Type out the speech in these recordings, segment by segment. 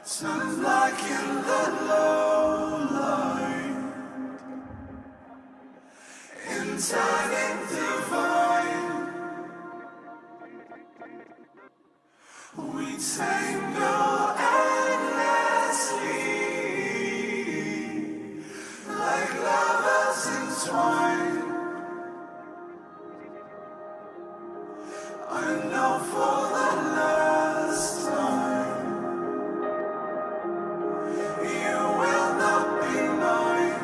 Sounds like in the low light, in timing divine, we tangle endlessly, like lovers entwined. I know for the last time you will not be mine,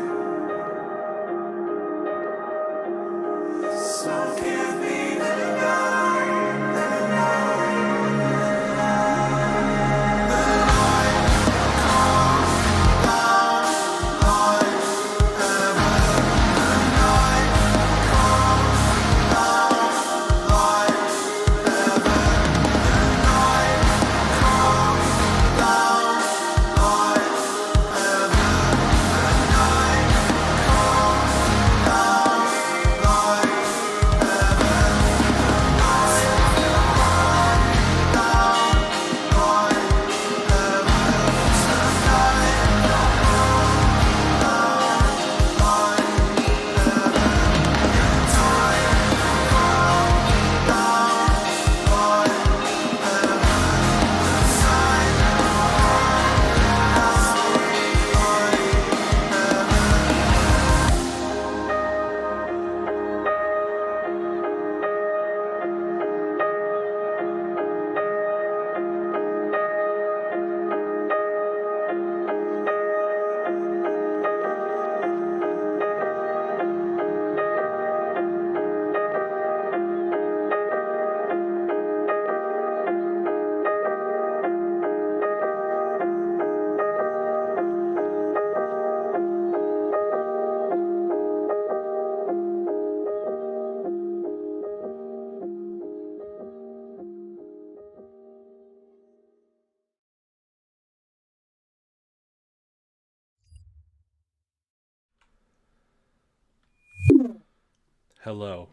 so give me the night, the night, the night. Hello.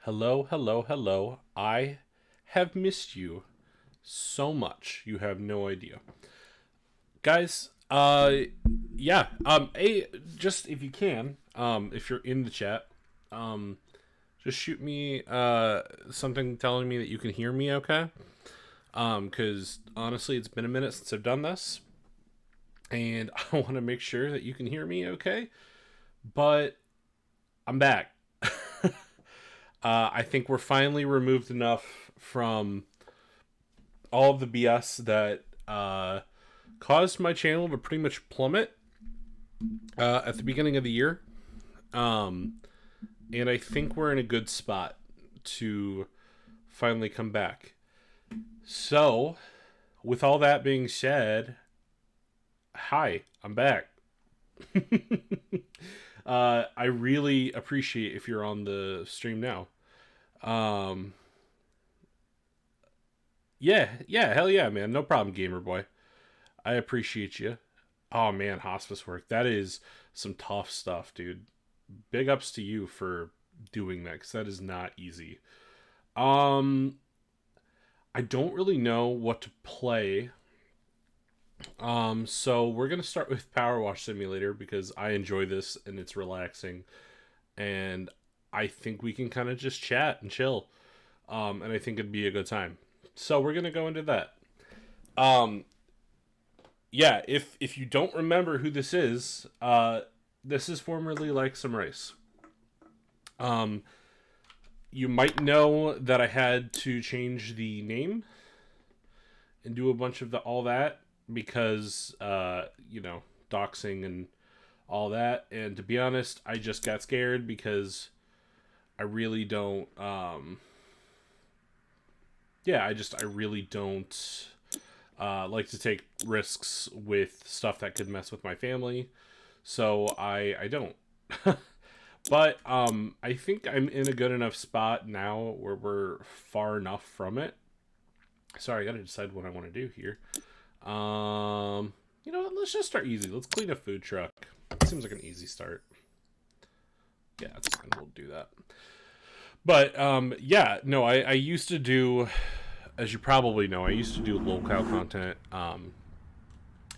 Hello, hello, hello. I have missed you so much. You have no idea. Guys, yeah. Just if you can, if you're in the chat, um just shoot me something telling me that you can hear me okay. Cuz honestly, it's been a minute since I've done this, and I want to make sure that you can hear me okay. But I'm back. I think we're finally removed enough from all of the BS that caused my channel to pretty much plummet at the beginning of the year. Um, and I think we're in a good spot to finally come back. So, with all that being said, hi, I'm back. I really appreciate if you're on the stream now. Um, yeah, hell yeah, man. No problem, gamer boy. I appreciate you. Oh man, hospice work. That is some tough stuff, dude. Big ups to you for doing that, because that is not easy. Um, I don't really know what to play. So we're gonna start with Power Wash Simulator because I enjoy this and it's relaxing, and I think we can kind of just chat and chill. And I think it'd be a good time. So we're gonna go into that. Um, yeah, if you don't remember who this is formerly Like Some Rice. Um, you might know that I had to change the name and do a bunch of all that because doxing and all that. And to be honest, I just got scared because I really don't. I really don't like to take risks with stuff that could mess with my family, so I don't. But I think I'm in a good enough spot now where we're far enough from it. Sorry, I gotta decide what I want to do here. You know what? Let's just start easy. Let's clean a food truck. Seems like an easy start. Yeah, and we'll do that. But yeah, no, I used to do, as you probably know, I used to do locale content.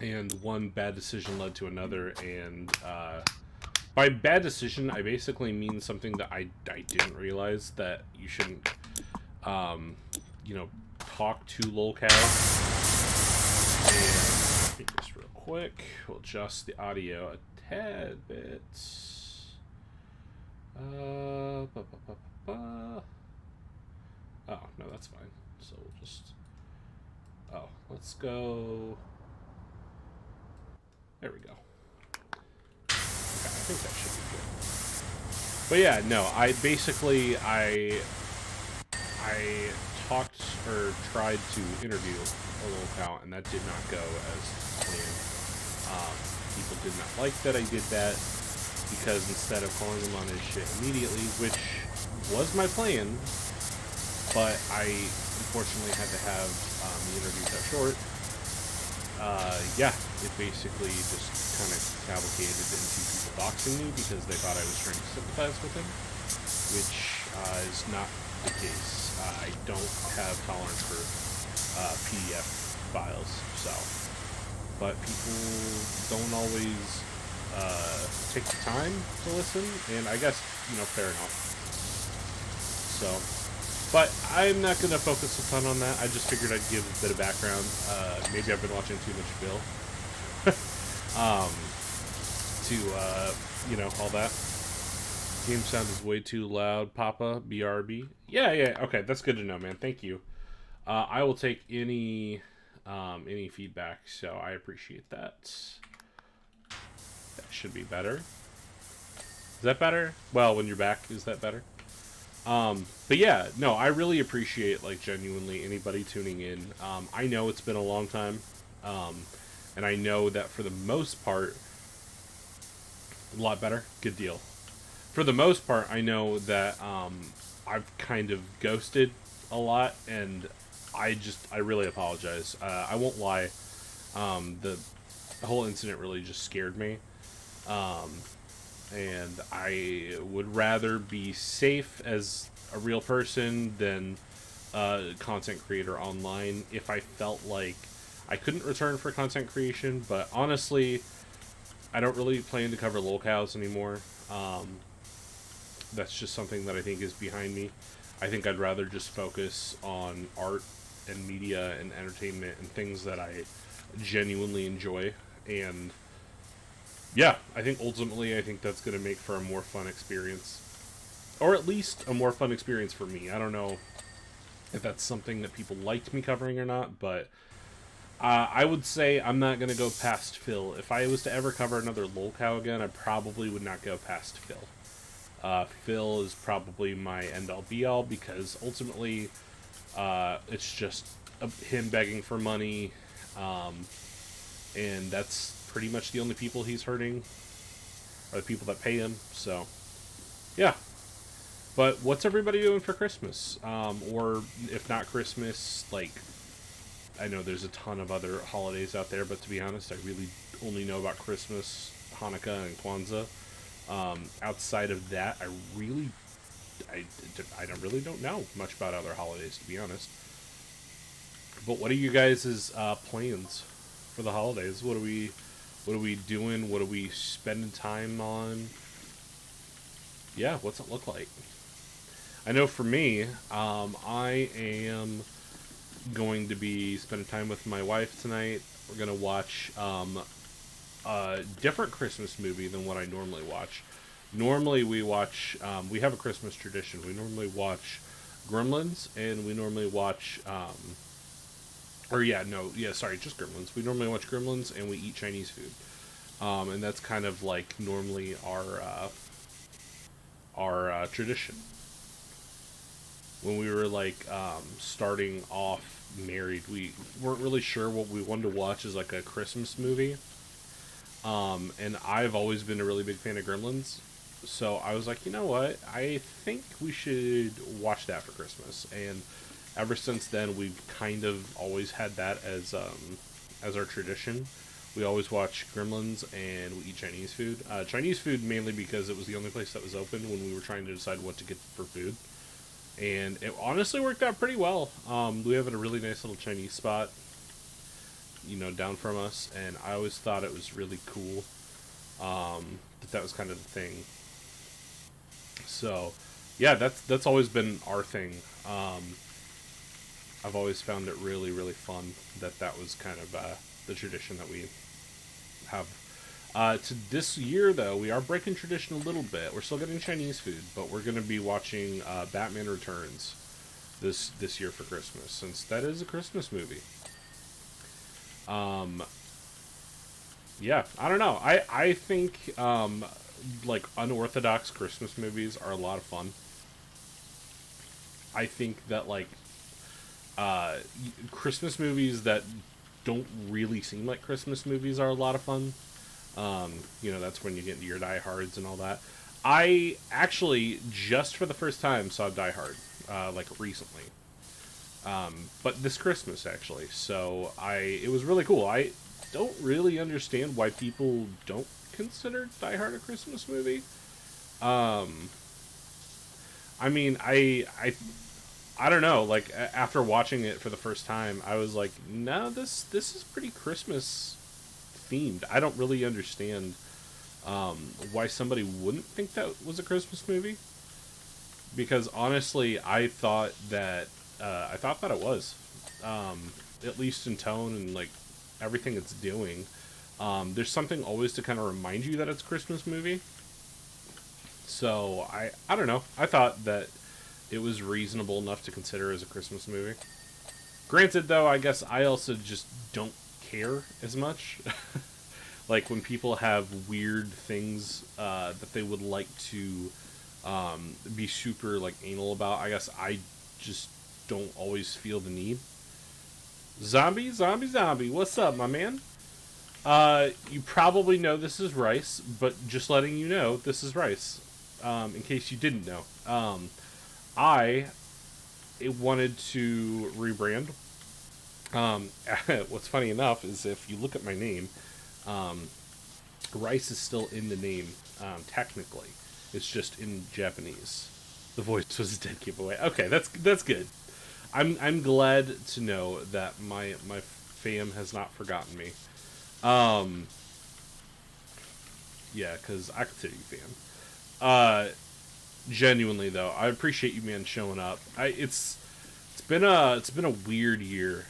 And one bad decision led to another, and by bad decision, I basically mean something that I didn't realize that you shouldn't, talk to locale. And just real quick, we'll adjust the audio a tad bit. Oh, no, that's fine. So we'll just... Oh, let's go... There we go. Okay, I think that should be good. But yeah, no, I talked or tried to interview a locale, and that did not go as planned. People did not like that I did that, because instead of calling him on his shit immediately, which was my plan, but I unfortunately had to have the interview cut short. Yeah, it basically just kind of cavalcated into people doxing me because they thought I was trying to sympathize with him, which is not the case. I don't have tolerance for PDF files, so. But people don't always take the time to listen, and I guess, fair enough. So, but I'm not going to focus a ton on that. I just figured I'd give a bit of background. Maybe I've been watching too much Phil. All that. Game sound is way too loud, Papa. BRB. Yeah, okay, that's good to know, man. Thank you. I will take any feedback, so I appreciate that. That should be better. Is that better? Well, when you're back, is that better? But yeah, no, I really appreciate, genuinely anybody tuning in. I know it's been a long time, and I know that for the most part, a lot better. Good deal. For the most part, I know that I've kind of ghosted a lot, and I really apologize. I won't lie. The whole incident really just scared me. and I would rather be safe as a real person than a content creator online if I felt like I couldn't return for content creation. But honestly, I don't really plan to cover lolcows anymore. That's just something that I think is behind me. I think I'd rather just focus on art and media and entertainment and things that I genuinely enjoy. And yeah, I think ultimately, I think that's going to make for a more fun experience. Or at least a more fun experience for me. I don't know if that's something that people liked me covering or not, but I would say I'm not going to go past Phil. If I was to ever cover another lolcow again, I probably would not go past Phil. Phil is probably my end-all be-all because ultimately it's just him begging for money, and that's pretty much the only people he's hurting are the people that pay him. So, yeah. But what's everybody doing for Christmas? Or if not Christmas, like, I know there's a ton of other holidays out there, but to be honest, I really only know about Christmas, Hanukkah, and Kwanzaa. Outside of that, I don't really don't know much about other holidays, to be honest. But what are you guys' plans for the holidays? What are we doing? What are we spending time on? Yeah, what's it look like? I know for me, I am going to be spending time with my wife tonight. We're gonna watch a different Christmas movie than what I normally watch. Normally we watch, we have a Christmas tradition. We normally watch Gremlins, and we normally watch, just Gremlins. We normally watch Gremlins, and we eat Chinese food. And that's kind of like normally our tradition. When we were like starting off married, we weren't really sure what we wanted to watch as like a Christmas movie. And I've always been a really big fan of Gremlins. So I was like, you know what? I think we should watch that for Christmas. And ever since then, we've kind of always had that as our tradition. We always watch Gremlins and we eat Chinese food. Chinese food mainly because it was the only place that was open when we were trying to decide what to get for food. And it honestly worked out pretty well. We have a really nice little Chinese spot, down from us, and I always thought it was really cool that was kind of the thing. So, yeah, that's always been our thing. I've always found it really, really fun that was kind of the tradition that we have. To this year, though, we are breaking tradition a little bit. We're still getting Chinese food, but we're going to be watching Batman Returns this year for Christmas, since that is a Christmas movie. Yeah, I don't know. I think like unorthodox Christmas movies are a lot of fun. I think that like Christmas movies that don't really seem like Christmas movies are a lot of fun. That's when you get into your Die Hards and all that. I actually just for the first time saw Die Hard, like recently. But this Christmas actually. So it was really cool. I don't really understand why people don't consider Die Hard a Christmas movie. I mean, I don't know. Like after watching it for the first time, I was like, no, this is pretty Christmas themed. I don't really understand why somebody wouldn't think that was a Christmas movie. Because honestly, I thought that it was, at least in tone and like everything it's doing. There's something always to kind of remind you that it's a Christmas movie. So I don't know. I thought that it was reasonable enough to consider as a Christmas movie. Granted, though, I guess I also just don't care as much. Like when people have weird things that they would like to be super like anal about. I guess I just don't always feel the need. Zombie. What's up, my man? You probably know this is Rice, but just letting you know, this is Rice. In case you didn't know. I wanted to rebrand. What's funny enough is if you look at my name, Rice is still in the name, technically. It's just in Japanese. The voice was a dead giveaway. Okay, that's good. I'm glad to know that my fam has not forgotten me. Um, yeah, because I consider you fam. Genuinely though, I appreciate you, man, showing up. It's been a weird year.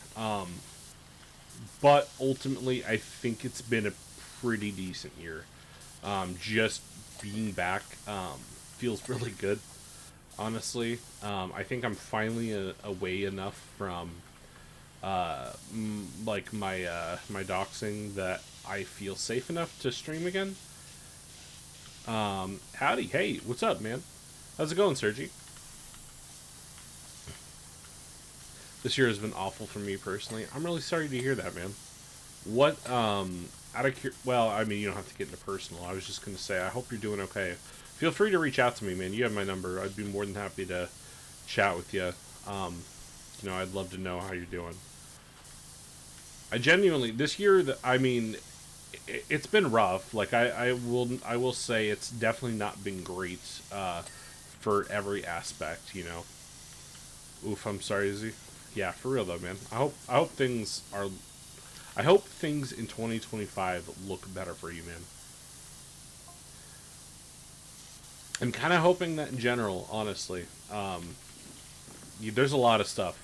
But ultimately, I think it's been a pretty decent year. Just being back feels really good, honestly. I think I'm finally away enough from like my doxing that I feel safe enough to stream again. Howdy, hey, what's up, man? How's it going, Sergi? This year has been awful for me personally. I'm really sorry to hear that, man. What, out of well, I mean, you don't have to get into personal. I was just going to say, I hope you're doing okay. Feel free to reach out to me, man. You have my number. I'd be more than happy to chat with you. I'd love to know how you're doing. I genuinely, this year, I mean, it's been rough. Like, I will say it's definitely not been great, for every aspect, you know. Oof, I'm sorry, Izzy. Yeah, for real though, man. I hope things in 2025 look better for you, man. I'm kind of hoping that in general, honestly. There's a lot of stuff.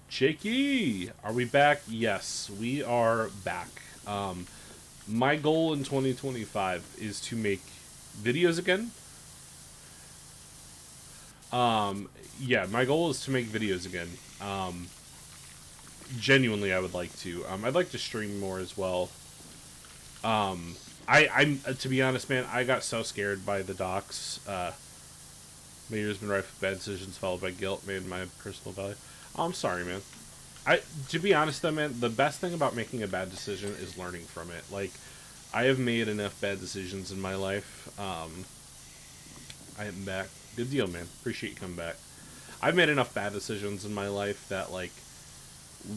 Shaky, are we back? Yes, we are back. My goal in 2025 is to make videos again. Yeah, my goal is to make videos again. Genuinely, I would like to. I'd like to stream more as well. I'm to be honest, man, I got so scared by the docs. My year's been rife with bad decisions followed by guilt, made my personal value. Oh, I'm sorry, man. To be honest though, man, the best thing about making a bad decision is learning from it. Like, I have made enough bad decisions in my life. I am back. Good deal, man. Appreciate you coming back. I've made enough bad decisions in my life that, like,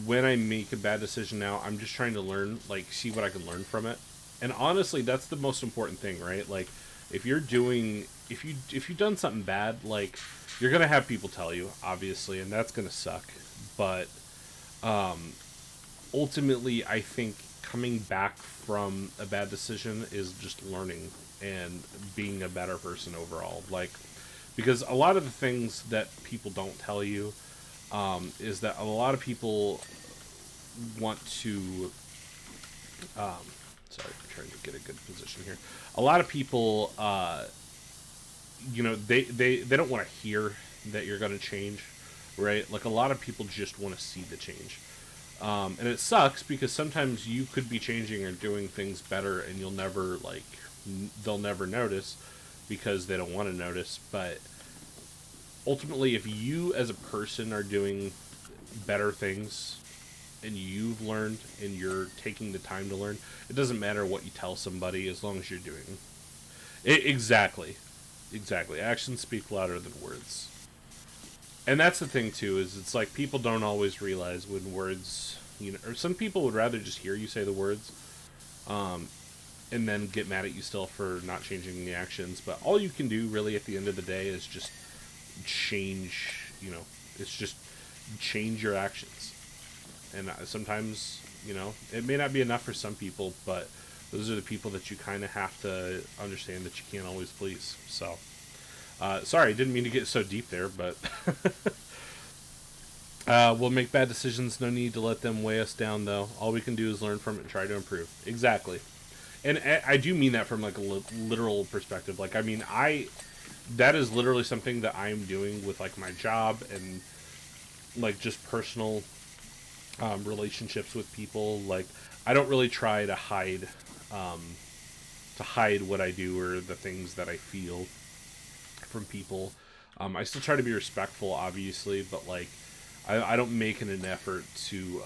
when I make a bad decision now, I'm just trying to learn, like, see what I can learn from it. And honestly, that's the most important thing, right? Like, if you've done something bad, like, you're gonna have people tell you, obviously, and that's gonna suck. But ultimately, I think coming back from a bad decision is just learning and being a better person overall. Like, because a lot of the things that people don't tell you is that a lot of people want to. Sorry, I'm trying to get a good position here. A lot of people, they don't want to hear that you're going to change, right? Like, a lot of people just want to see the change. And it sucks because sometimes you could be changing or doing things better and you'll never, they'll never notice because they don't want to notice. But ultimately, if you as a person are doing better things and you've learned and you're taking the time to learn, it doesn't matter what you tell somebody as long as you're doing it. Exactly. Actions speak louder than words. And that's the thing too, is it's like people don't always realize when words, or some people would rather just hear you say the words, and then get mad at you still for not changing the actions. But all you can do really at the end of the day is just change, it's just change your actions. And sometimes, it may not be enough for some people, but those are the people that you kind of have to understand that you can't always please. So, sorry, I didn't mean to get so deep there, but we'll make bad decisions. No need to let them weigh us down, though. All we can do is learn from it and try to improve. Exactly. And I do mean that from, like, a literal perspective. Like, I mean, that is literally something that I'm doing with, like, my job and, like, just personal relationships with people. Like, I don't really try to hide what I do or the things that I feel from people. I still try to be respectful, obviously, but, like, I don't make an effort to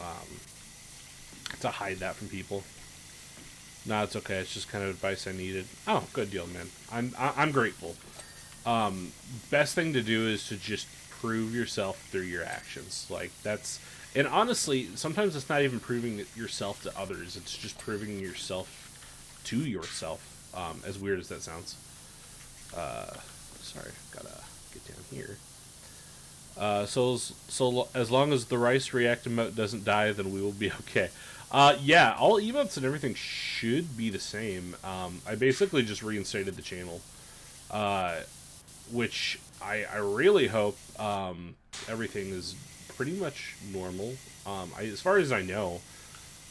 hide that from people. No, it's okay. It's just kind of advice I needed. Oh, good deal, man. I'm grateful. Best thing to do is to just prove yourself through your actions. Like, that's, and honestly, sometimes it's not even proving yourself to others. It's just proving yourself to yourself, as weird as that sounds. Sorry, gotta get down here. So as long as the rice react emote doesn't die, then we will be okay. Yeah, all emotes and everything should be the same. I basically just reinstated the channel, which I really hope everything is pretty much normal. As far as I know,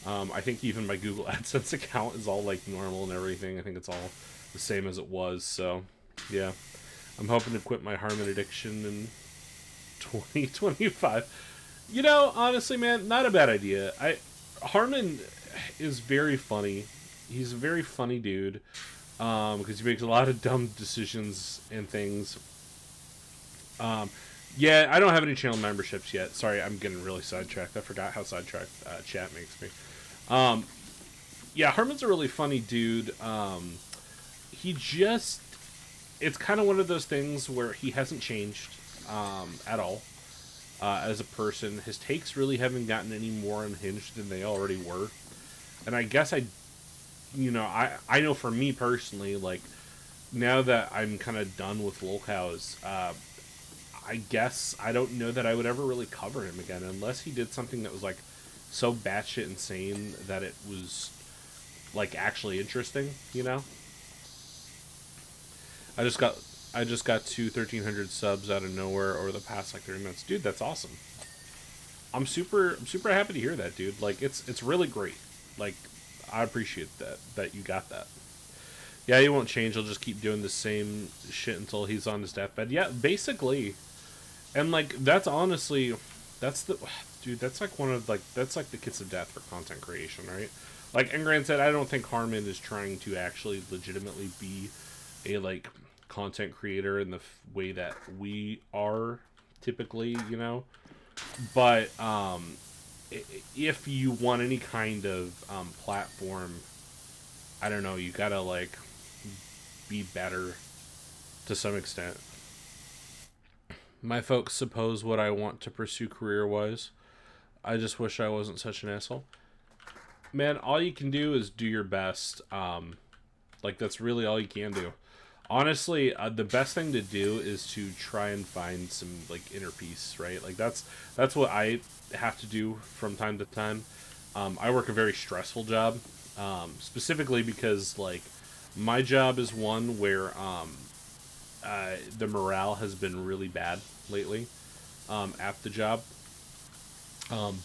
I think even my Google AdSense account is all like normal and everything. I think it's all the same as it was. So yeah, I'm hoping to quit my Harmon addiction in 2025. You know, honestly, man, not a bad idea. Harmon is very funny. He's a very funny dude, because he makes a lot of dumb decisions and things. Yeah, I don't have any channel memberships yet. Sorry, I'm getting really sidetracked. I forgot how sidetracked chat makes me. Yeah, Harmon's a really funny dude. He just... It's kind of one of those things where he hasn't changed at all as a person. His takes really haven't gotten any more unhinged than they already were. And I guess I know for me personally, like, now that I'm kind of done with lolcows, I guess I don't know that I would ever really cover him again unless he did something that was like so batshit insane that it was like actually interesting, you know? I just got to 1,300 subs out of nowhere over the past like 30 minutes. Dude, that's awesome. I'm super happy to hear that, dude. Like, it's really great. Like, I appreciate that you got that. Yeah, he won't change. He'll just keep doing the same shit until he's on his deathbed. Yeah, basically. And like, that's honestly, that's the dude. That's like that's like the kiss of death for content creation, right? Like Engran said, I don't think Harmon is trying to actually legitimately be a like content creator in the way that we are typically, you know. But if you want any kind of platform, I don't know, you gotta like be better to some extent. My folks suppose what I want to pursue career-wise. I just wish I wasn't such an asshole. Man, all you can do is do your best. Like, that's really all you can do. Honestly, the best thing to do is to try and find some, like, inner peace, right? Like, that's what I have to do from time to time. I work a very stressful job, specifically because, like, my job is one where, the morale has been really bad lately at the job.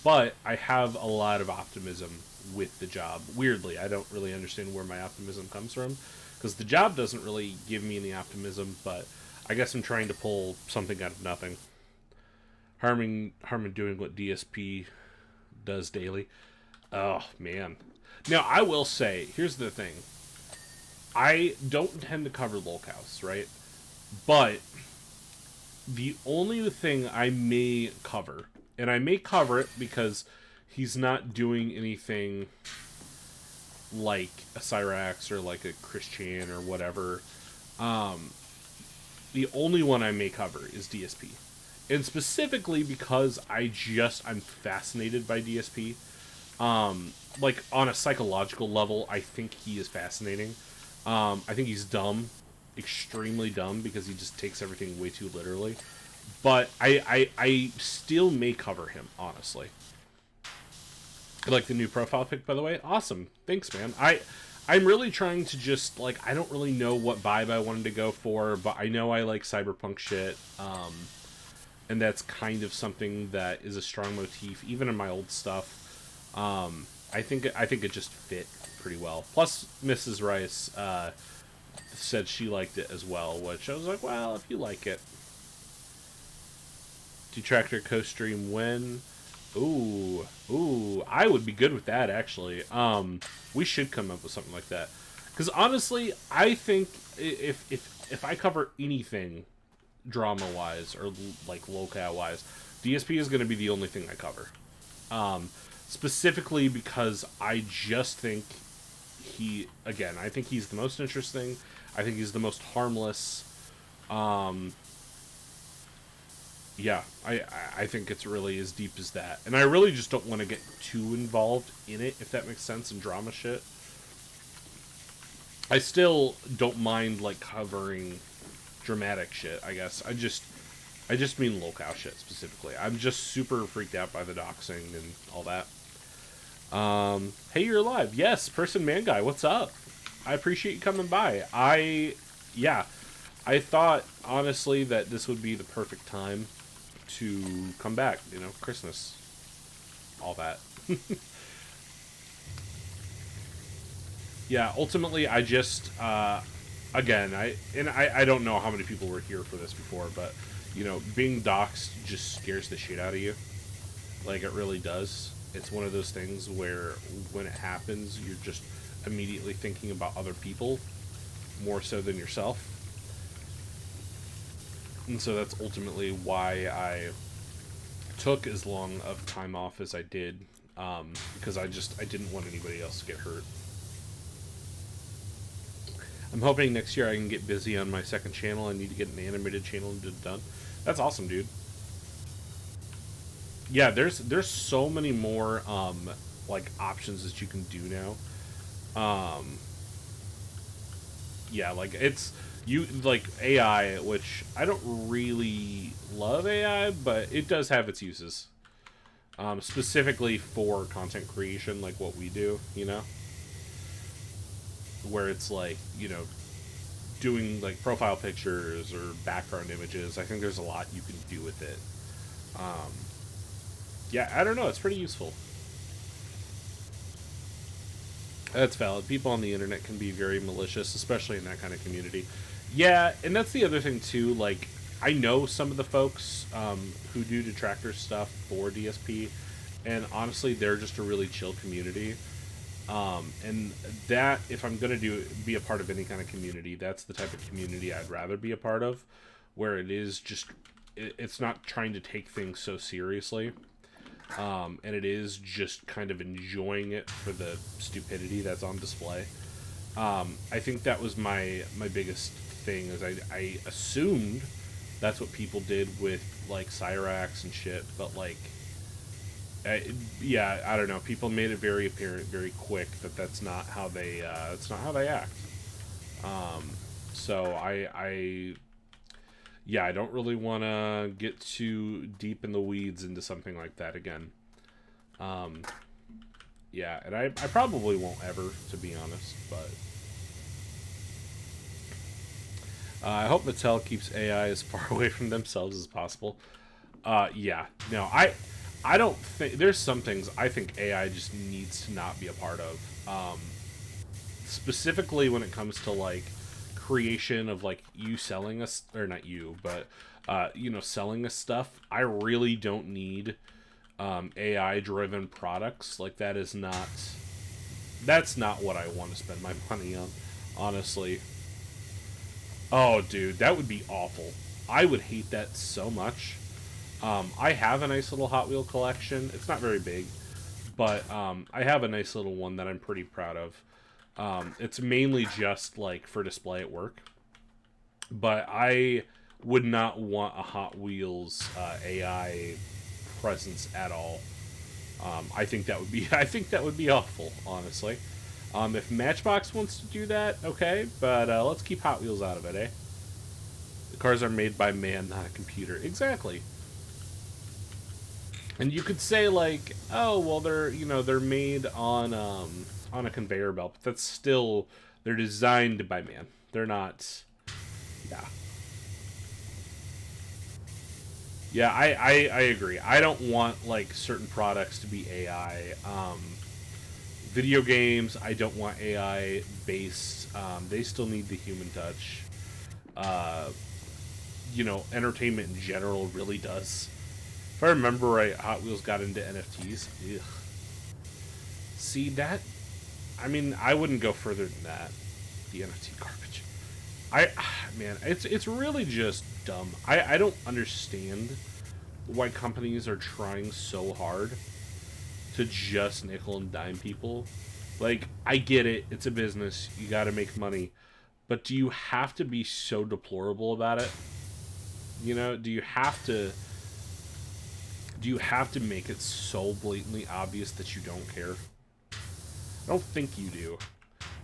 But I have a lot of optimism with the job. Weirdly, I don't really understand where my optimism comes from, because the job doesn't really give me any optimism, but I guess I'm trying to pull something out of nothing. Harmon doing what DSP does daily. Oh, man. Now, I will say, here's the thing. I don't intend to cover lolcows, right? But the only thing I may cover, and I may cover it because he's not doing anything like a Cyrax or like a Christian or whatever, the only one I may cover is DSP. And specifically because I'm fascinated by DSP. Like, on a psychological level, I think he is fascinating. I think he's dumb. Extremely dumb, because he just takes everything way too literally. But I still may cover him, honestly. I like the new profile pic, by the way. Awesome. Thanks, man. I'm really trying to just, like, I don't really know what vibe I wanted to go for, but I know I like cyberpunk shit. And that's kind of something that is a strong motif, even in my old stuff. I think it just fit pretty well. Plus, Mrs. Rice, said she liked it as well, which I was like, well, if you like it. Detractor co-stream when? Ooh, I would be good with that, actually. We should come up with something like that. Because honestly, I think if I cover anything drama-wise or like lolcow-wise, DSP is going to be the only thing I cover. Specifically because I just think I think he's the most interesting. I think he's the most harmless. Yeah, I think it's really as deep as that. And I really just don't want to get too involved in it, if that makes sense, in drama shit. I still don't mind like covering dramatic shit. I guess I just mean locale shit specifically. I'm just super freaked out by the doxing and all that. Hey, you're alive. Yes, person man guy. What's up? I appreciate you coming by. Yeah, I thought honestly that this would be the perfect time to come back. You know, Christmas, all that. Yeah, ultimately, I just again, I don't know how many people were here for this before, but you know, being doxxed just scares the shit out of you. Like it really does. It's one of those things where when it happens, you're just immediately thinking about other people more so than yourself. And so that's ultimately why I took as long of time off as I did, because I didn't want anybody else to get hurt. I'm hoping next year I can get busy on my second channel. I need to get an animated channel done. That's awesome, dude. Yeah, there's so many more like options that you can do now. Yeah, like it's you like AI, which I don't really love AI, but it does have its uses. Specifically for content creation, like what we do, you know, where it's like, you know, doing like profile pictures or background images. I think there's a lot you can do with it. Um, yeah, I don't know. It's pretty useful. That's valid. People on the internet can be very malicious, especially in that kind of community. Yeah, and that's the other thing too. Like, I know some of the folks who do detractor stuff for DSP, and honestly, they're just a really chill community. And that, if I'm gonna be a part of any kind of community, that's the type of community I'd rather be a part of, where it is just, it's not trying to take things so seriously, and it is just kind of enjoying it for the stupidity that's on display. I think that was my biggest thing, is I assumed that's what people did with like Cyrax and shit, but like yeah, I don't know. People made it very apparent, very quick that that's not how they act. So yeah, I don't really want to get too deep in the weeds into something like that again. Um, yeah, and I probably won't ever, to be honest. But I hope Mattel keeps AI as far away from themselves as possible. Yeah, no, I don't think there's some things I think AI just needs to not be a part of. Specifically when it comes to like creation of like you selling us, or not you, but you know, selling us stuff. I really don't need AI driven products. Like that's not what I want to spend my money on, honestly. Oh, dude, that would be awful. I would hate that so much. I have a nice little Hot Wheel collection. It's not very big, but I have a nice little one that I'm pretty proud of. It's mainly just like for display at work, but I would not want a Hot Wheels AI presence at all. I think that would be I think that would be awful, honestly. If Matchbox wants to do that, okay, but let's keep Hot Wheels out of it, eh? The cars are made by man, not a computer. Exactly. And you could say like, oh well, they're made on a conveyor belt, but that's still, they're designed by man. They're not. Yeah. Yeah, I agree. I don't want like certain products to be AI. Video games, I don't want AI based. They still need the human touch. Uh, you know, entertainment in general really does. If I remember right, Hot Wheels got into NFTs. Ugh. See that? I mean, I wouldn't go further than that. The NFT garbage. I man, it's really just dumb. I don't understand why companies are trying so hard to just nickel and dime people. Like, I get it, it's a business, you got to make money, but do you have to be so deplorable about it? You know, do you have to make it so blatantly obvious that you don't care? I don't think you do.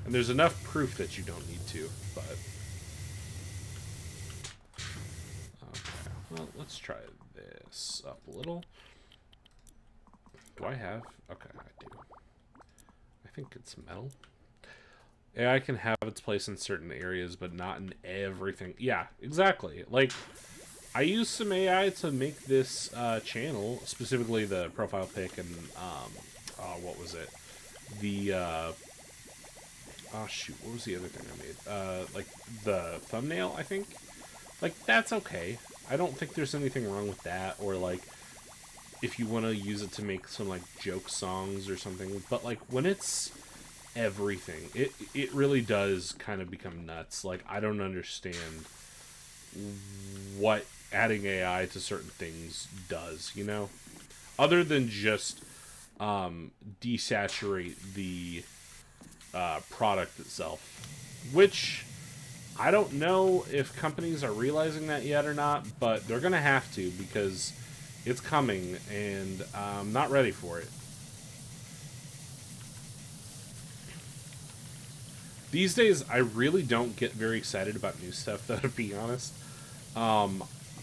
And there's enough proof that you don't need to, but... Okay, well, let's try this up a little. Do I have... Okay, I do. I think it's metal. AI can have its place in certain areas, but not in everything. Yeah, exactly. Like, I used some AI to make this channel, specifically the profile pic and, what was it? The, oh shoot, what was the other thing I made? Like, the thumbnail, I think? Like, that's okay. I don't think there's anything wrong with that, or, like, if you want to use it to make some, like, joke songs or something. But, like, when it's everything, it really does kind of become nuts. Like, I don't understand what adding AI to certain things does, you know? Other than just desaturate the product itself. Which, I don't know if companies are realizing that yet or not, but they're going to have to, because it's coming, and I'm not ready for it. These days, I really don't get very excited about new stuff, though, to be honest.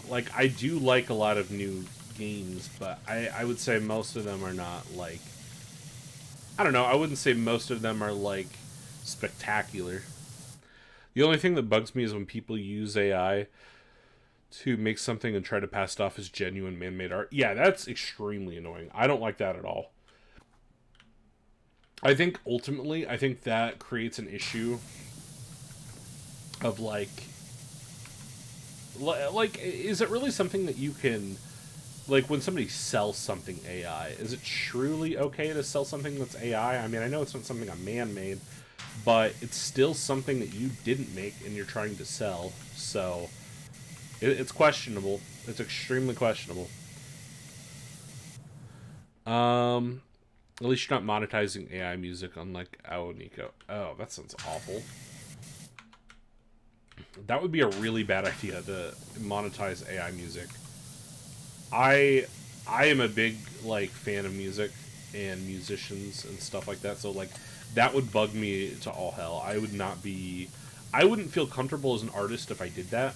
Like, I do like a lot of new games, but I would say most of them are not, like... I don't know, I wouldn't say most of them are, like, spectacular. The only thing that bugs me is when people use AI to make something and try to pass it off as genuine man-made art. Yeah, that's extremely annoying. I don't like that at all. I think, ultimately, I think that creates an issue of, like, is it really something that you can, like, when somebody sells something AI, is it truly okay to sell something that's AI? I mean, I know it's not something a man made, but it's still something that you didn't make and you're trying to sell, so it's questionable. It's extremely questionable. At least you're not monetizing AI music unlike Aoniko. Oh, that sounds awful. That would be a really bad idea to monetize AI music. I am a big, like, fan of music and musicians and stuff like that, so, like, that would bug me to all hell. I wouldn't feel comfortable as an artist if I did that.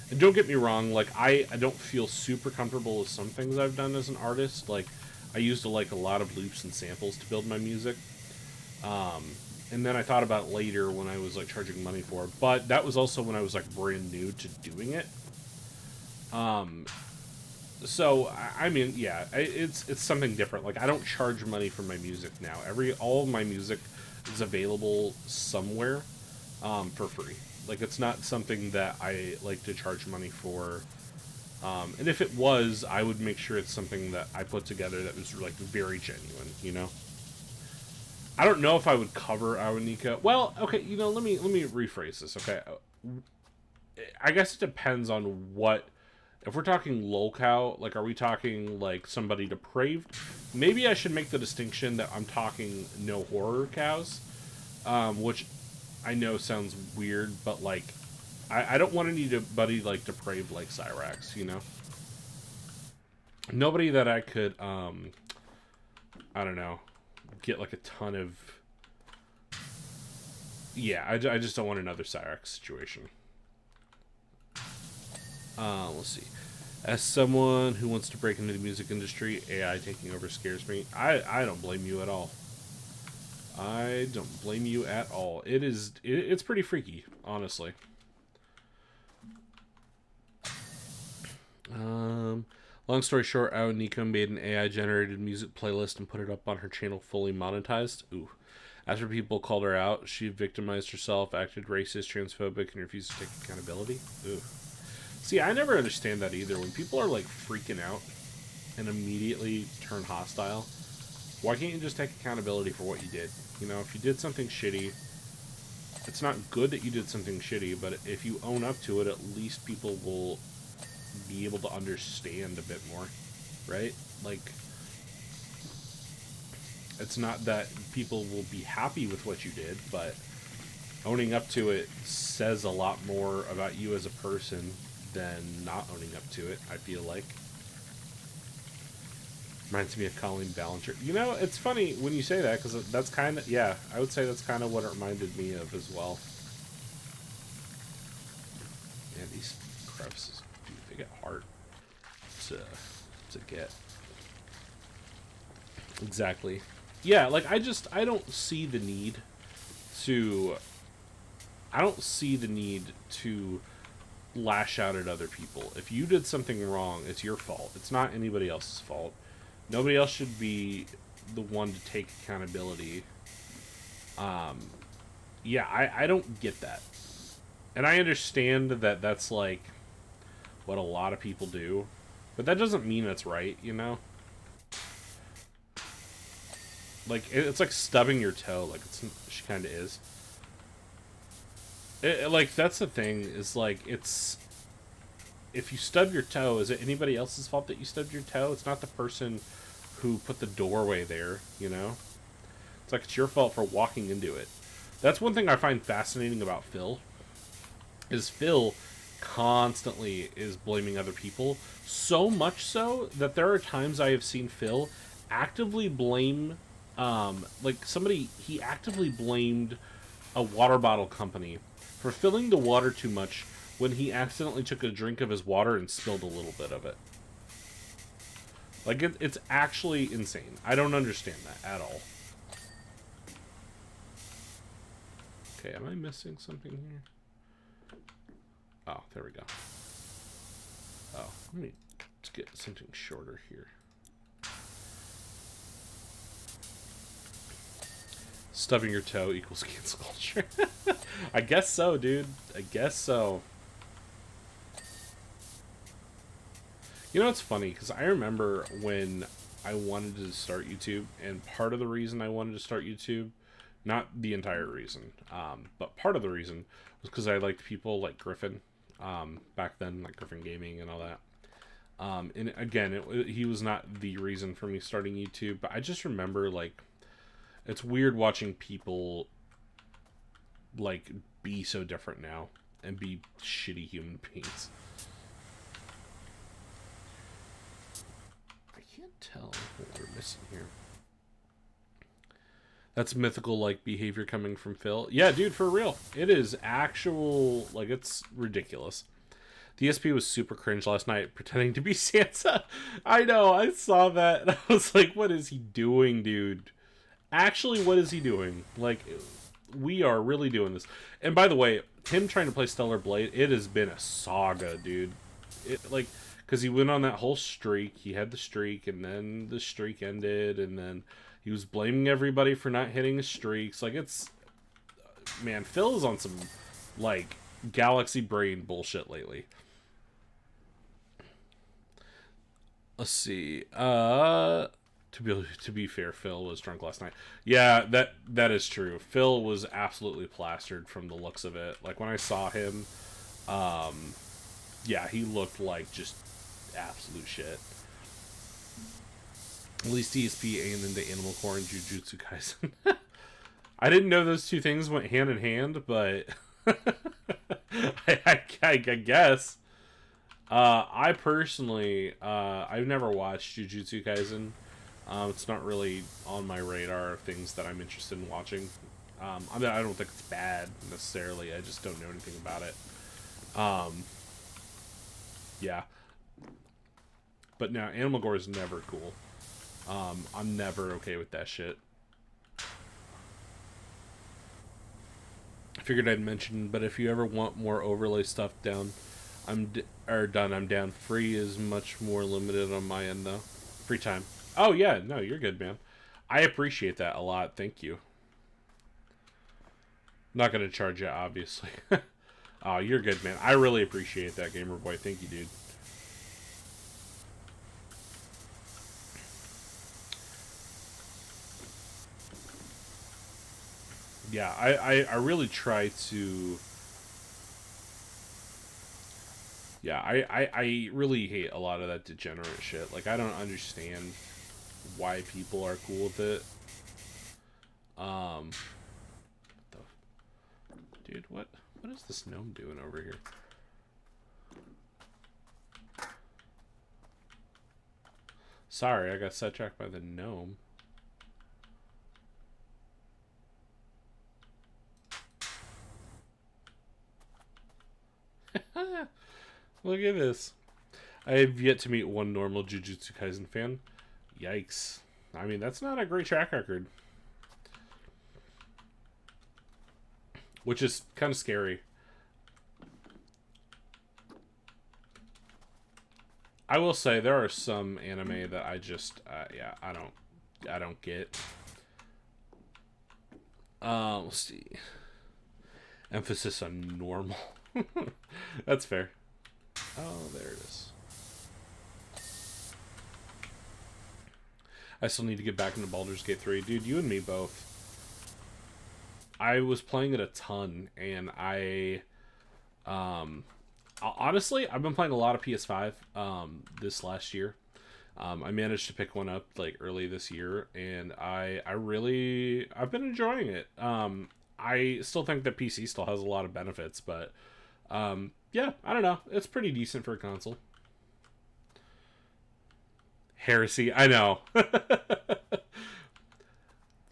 And don't get me wrong, like, I don't feel super comfortable with some things I've done as an artist. Like, I used to, like, a lot of loops and samples to build my music. And then I thought about it later when I was, like, charging money for it. But that was also when I was, like, brand new to doing it. So, I mean, yeah, it's something different. Like, I don't charge money for my music now. All of my music is available somewhere, for free. Like, it's not something that I like to charge money for. And if it was, I would make sure it's something that I put together that was, like, very genuine, you know? I don't know if I would cover Aonika. Well, okay, you know, let me rephrase this, okay? I guess it depends on what... If we're talking lolcow, like, are we talking, like, somebody depraved? Maybe I should make the distinction that I'm talking no horror cows, which I know sounds weird, but, like, I don't want anybody, like, depraved like Cyrax, you know? Nobody that I could, I don't know, get, like, a ton of... Yeah, I just don't want another Cyrax situation. Let's see. As someone who wants to break into the music industry, AI taking over scares me. I don't blame you at all. I don't blame you at all. It's pretty freaky, honestly. Long story short, Aoniko made an AI-generated music playlist and put it up on her channel fully monetized. Ooh. After people called her out, she victimized herself, acted racist, transphobic, and refused to take accountability. Ooh. See, I never understand that either. When people are, like, freaking out and immediately turn hostile, why can't you just take accountability for what you did? You know, if you did something shitty, it's not good that you did something shitty, but if you own up to it, at least people will be able to understand a bit more, right? Like, it's not that people will be happy with what you did, but owning up to it says a lot more about you as a person than not owning up to it, I feel like. Reminds me of Colleen Ballinger. You know, it's funny when you say that, because that's kind of, yeah, I would say that's kind of what it reminded me of as well. Man, these crevices, dude, they get hard to get. Exactly. Yeah, like, I don't see the need to, I don't see the need to lash out at other people. If you did something wrong, it's your fault. It's not anybody else's fault. Nobody else should be the one to take accountability. Yeah, I don't get that. And I understand that that's like what a lot of people do, but that doesn't mean it's right, you know? Like, it's like stubbing your toe, like she kind of is. Like, that's the thing, is like, it's, if you stub your toe, is it anybody else's fault that you stubbed your toe? It's not the person who put the doorway there, you know? It's like, it's your fault for walking into it. That's one thing I find fascinating about Phil, is Phil constantly is blaming other people, so much so that there are times I have seen Phil actively blame, like, he actively blamed a water bottle company for filling the water too much when he accidentally took a drink of his water and spilled a little bit of it. Like, it's actually insane. I don't understand that at all. Okay, am I missing something here? Oh, there we go. Oh, let's get something shorter here. Stubbing your toe equals cancel culture. I guess so, dude. I guess so. You know, it's funny, because I remember when I wanted to start YouTube, and part of the reason I wanted to start YouTube, not the entire reason, but part of the reason was because I liked people like Griffin, back then, like Griffin Gaming and all that. And again, he was not the reason for me starting YouTube, but I just remember, like, it's weird watching people, like, be so different now and be shitty human beings. I can't tell what we're missing here. That's mythical, like, behavior coming from Phil. Yeah, dude, for real. It is actual, like, it's ridiculous. The ESP was super cringe last night, pretending to be Sansa. I know, I saw that, and I was like, what is he doing, dude? Actually, what is he doing? Like, we are really doing this. And by the way, him trying to play Stellar Blade, it has been a saga, dude. It, like, because he went on that whole streak. He had the streak, and then the streak ended, and then he was blaming everybody for not hitting his streaks. Like, it's... Man, Phil is on some, like, galaxy brain bullshit lately. Let's see. To be fair, Phil was drunk last night. Yeah, that is true. Phil was absolutely plastered from the looks of it. Like, when I saw him, yeah, he looked like just absolute shit. At least ESP aimed into Animal Core and Jujutsu Kaisen. I didn't know those two things went hand in hand, but I guess. I personally, I've never watched Jujutsu Kaisen. It's not really on my radar of things that I'm interested in watching. I mean, I don't think it's bad necessarily. I just don't know anything about it. Yeah. But no, Animal Gore is never cool. I'm never okay with that shit. I figured I'd mention, but if you ever want more overlay stuff down, I'm down. Free is much more limited on my end, though. Free time. Oh, yeah. No, you're good, man. I appreciate that a lot. Thank you. Not going to charge you, obviously. Oh, you're good, man. I really appreciate that, Gamer Boy. Thank you, dude. Yeah, I really try to... Yeah, I really hate a lot of that degenerate shit. Like, I don't understand why people are cool with it. Dude, what is this gnome doing over here? Sorry, I got sidetracked by the gnome. Look at this. I have yet to meet one normal Jujutsu Kaisen fan. Yikes. I mean, that's not a great track record. Which is kind of scary. I will say there are some anime that I just, yeah, I don't get. Let's see. Emphasis on normal. That's fair. Oh, there it is. I still need to get back into Baldur's Gate 3. Dude, you and me both. I was playing it a ton, and honestly, I've been playing a lot of PS5 this last year. I managed to pick one up like early this year, and I've been enjoying it. I still think that PC still has a lot of benefits, but yeah, I don't know. It's pretty decent for a console. Heresy, I know.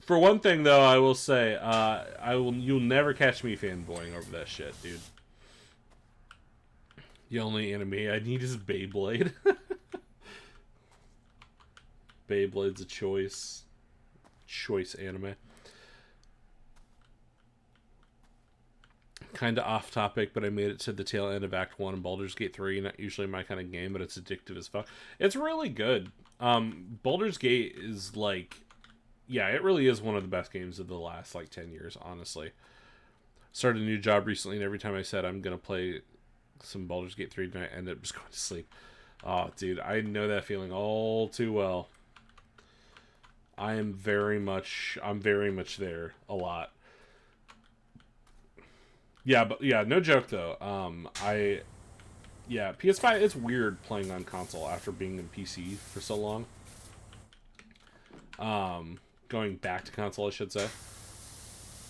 For one thing, though, I will say, you'll never catch me fanboying over that shit, dude. The only anime I need is Beyblade. Beyblade's a choice anime. Kind of off topic, but I made it to the tail end of Act 1 in Baldur's Gate 3. Not usually my kind of game, but it's addictive as fuck. It's really good. Baldur's Gate is like... Yeah, it really is one of the best games of the last, like, 10 years, honestly. Started a new job recently, and every time I said I'm going to play some Baldur's Gate 3 tonight, I ended up just going to sleep. Oh, dude, I know that feeling all too well. I'm very much there a lot. Yeah, but yeah, no joke though. Yeah, PS5, it's weird playing on console after being in PC for so long. Going back to console, I should say.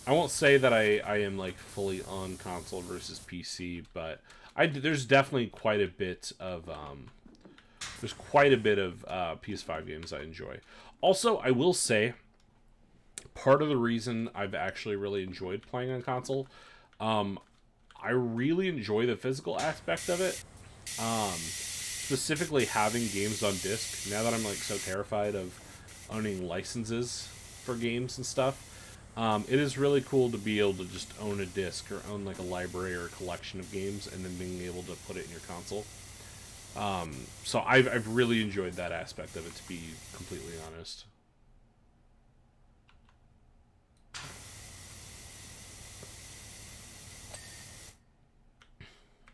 I won't say that I am like fully on console versus PC, but there's definitely quite a bit of PS5 games I enjoy. Also, I will say, part of the reason I've actually really enjoyed playing on console, I really enjoy the physical aspect of it. Specifically having games on disc. Now that I'm like so terrified of owning licenses for games and stuff, it is really cool to be able to just own a disc or own like a library or a collection of games and then being able to put it in your console. So I've really enjoyed that aspect of it, to be completely honest.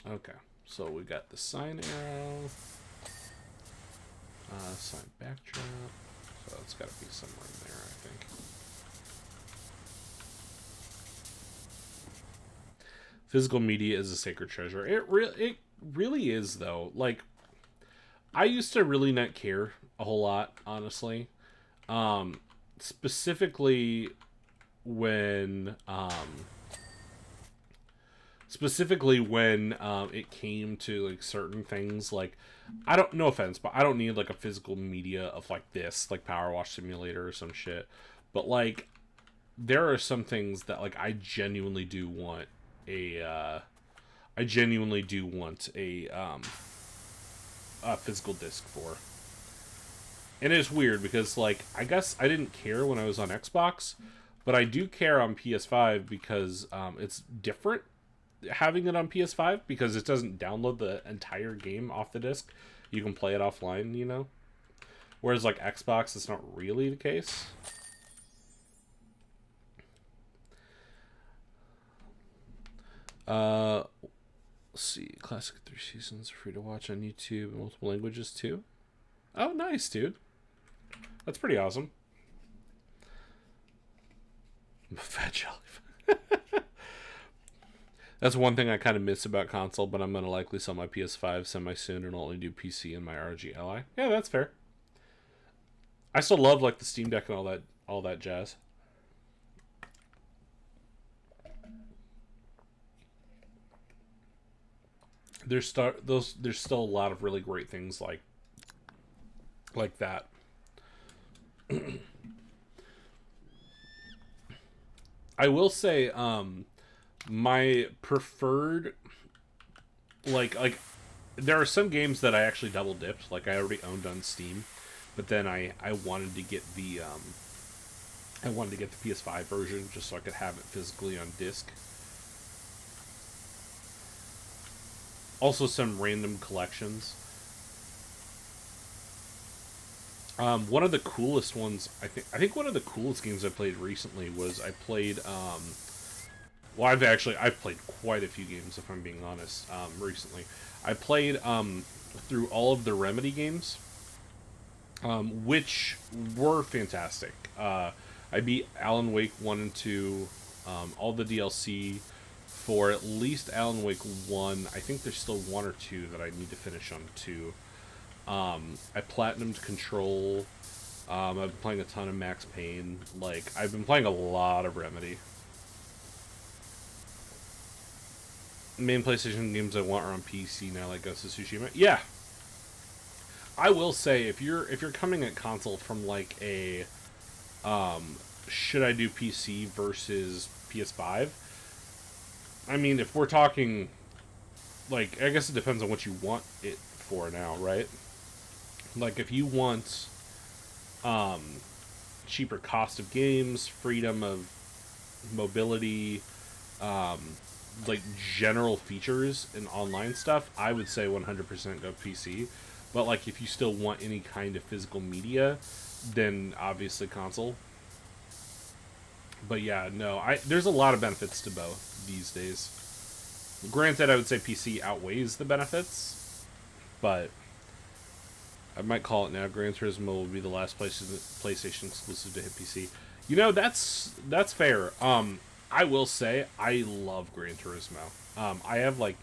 Okay, so we got the sign arrow, sign backdrop, so it's got to be somewhere in there, I think. Physical media is a sacred treasure. It really is, though. Like, I used to really not care a whole lot, honestly. Specifically when it came to like certain things. Like, I don't, no offense, but I don't need like a physical media of like this, like Power Wash Simulator or some shit. But like, there are some things that like I genuinely do want a physical disc for. And it's weird because like I guess I didn't care when I was on Xbox, but I do care on PS5 because it's different having it on PS5 because it doesn't download the entire game off the disc. You can play it offline, you know? Whereas like Xbox, it's not really the case. Let's see. Classic 3 seasons free to watch on YouTube in multiple languages too. Oh, nice, dude. That's pretty awesome. I'm a fat jelly. That's one thing I kind of miss about console, but I'm going to likely sell my PS5 semi-soon and only do PC and my ROG Ally. Yeah, that's fair. I still love like the Steam Deck and all that jazz. There's still a lot of really great things like like that. I will say, my preferred, like there are some games that I actually double dipped. Like I already owned on Steam, but then I wanted to get the I wanted to get the PS5 version just so I could have it physically on disc. Also, some random collections. One of the coolest ones, I think one of the coolest games I played recently was I played. Well, I've played quite a few games if I'm being honest. Recently, I played through all of the Remedy games, which were fantastic. I beat Alan Wake 1 and 2, all the DLC for at least Alan Wake 1. I think there's still 1 or 2 that I need to finish on 2. I platinumed Control. I've been playing a ton of Max Payne. Like, I've been playing a lot of Remedy. Main PlayStation games I want are on PC now, like Ghost of Tsushima. Yeah, I will say if you're coming at console from like a should I do PC versus PS5? I mean, if we're talking, like, I guess it depends on what you want it for now, right? Like, if you want cheaper cost of games, freedom of mobility, um, like general features and online stuff, I would say 100% go PC. But like, if you still want any kind of physical media, then obviously console. But yeah, no, there's a lot of benefits to both these days. Granted, I would say PC outweighs the benefits, but I might call it now. Gran Turismo will be the last PlayStation exclusive to hit PC. You know, that's fair. I will say I love Gran Turismo. I have like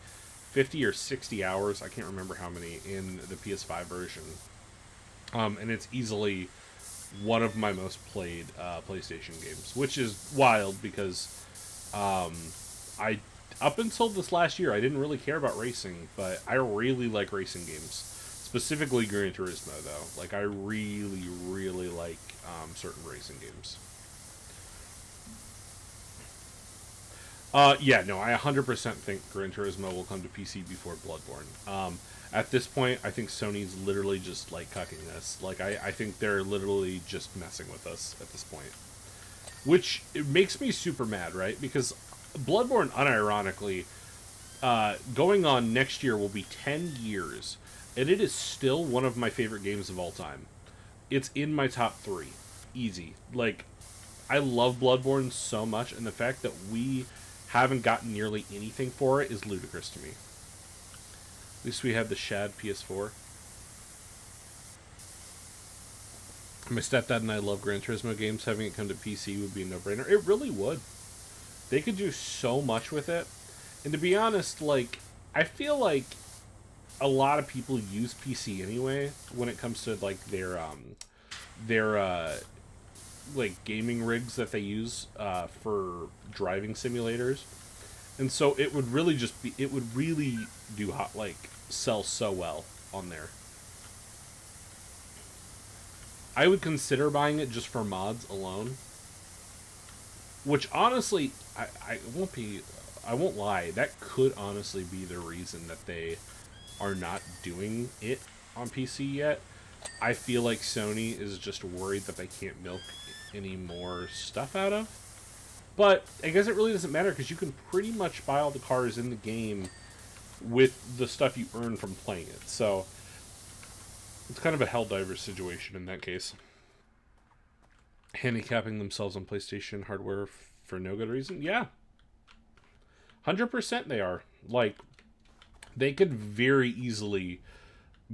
50 or 60 hours, I can't remember how many, in the PS5 version. And it's easily one of my most played PlayStation games, which is wild because I up until this last year I didn't really care about racing, but I really like racing games. Specifically Gran Turismo, though. Like, I really, really like certain racing games. Yeah, no, I 100% think Gran Turismo will come to PC before Bloodborne. At this point, I think Sony's literally just, like, cucking this. Like, I think they're literally just messing with us at this point. Which, it makes me super mad, right? Because Bloodborne, unironically, going on next year will be 10 years, and it is still one of my favorite games of all time. It's in my top 3. Easy. Like, I love Bloodborne so much, and the fact that we haven't gotten nearly anything for it is ludicrous to me. At least we have the Shad PS4. My stepdad and I love Gran Turismo games. Having it come to PC would be a no-brainer. It really would. They could do so much with it. And to be honest, like, I feel like a lot of people use PC anyway when it comes to, like, their like, gaming rigs that they use for driving simulators. And so it would really just be, it would really do hot, like, sell so well on there. I would consider buying it just for mods alone. Which, honestly, I won't lie, that could honestly be the reason that they are not doing it on PC yet. I feel like Sony is just worried that they can't milk any more stuff out of. But I guess it really doesn't matter because you can pretty much buy all the cars in the game with the stuff you earn from playing it. So it's kind of a Helldivers situation in that case. Handicapping themselves on PlayStation hardware for no good reason? Yeah. 100% they are. Like, they could very easily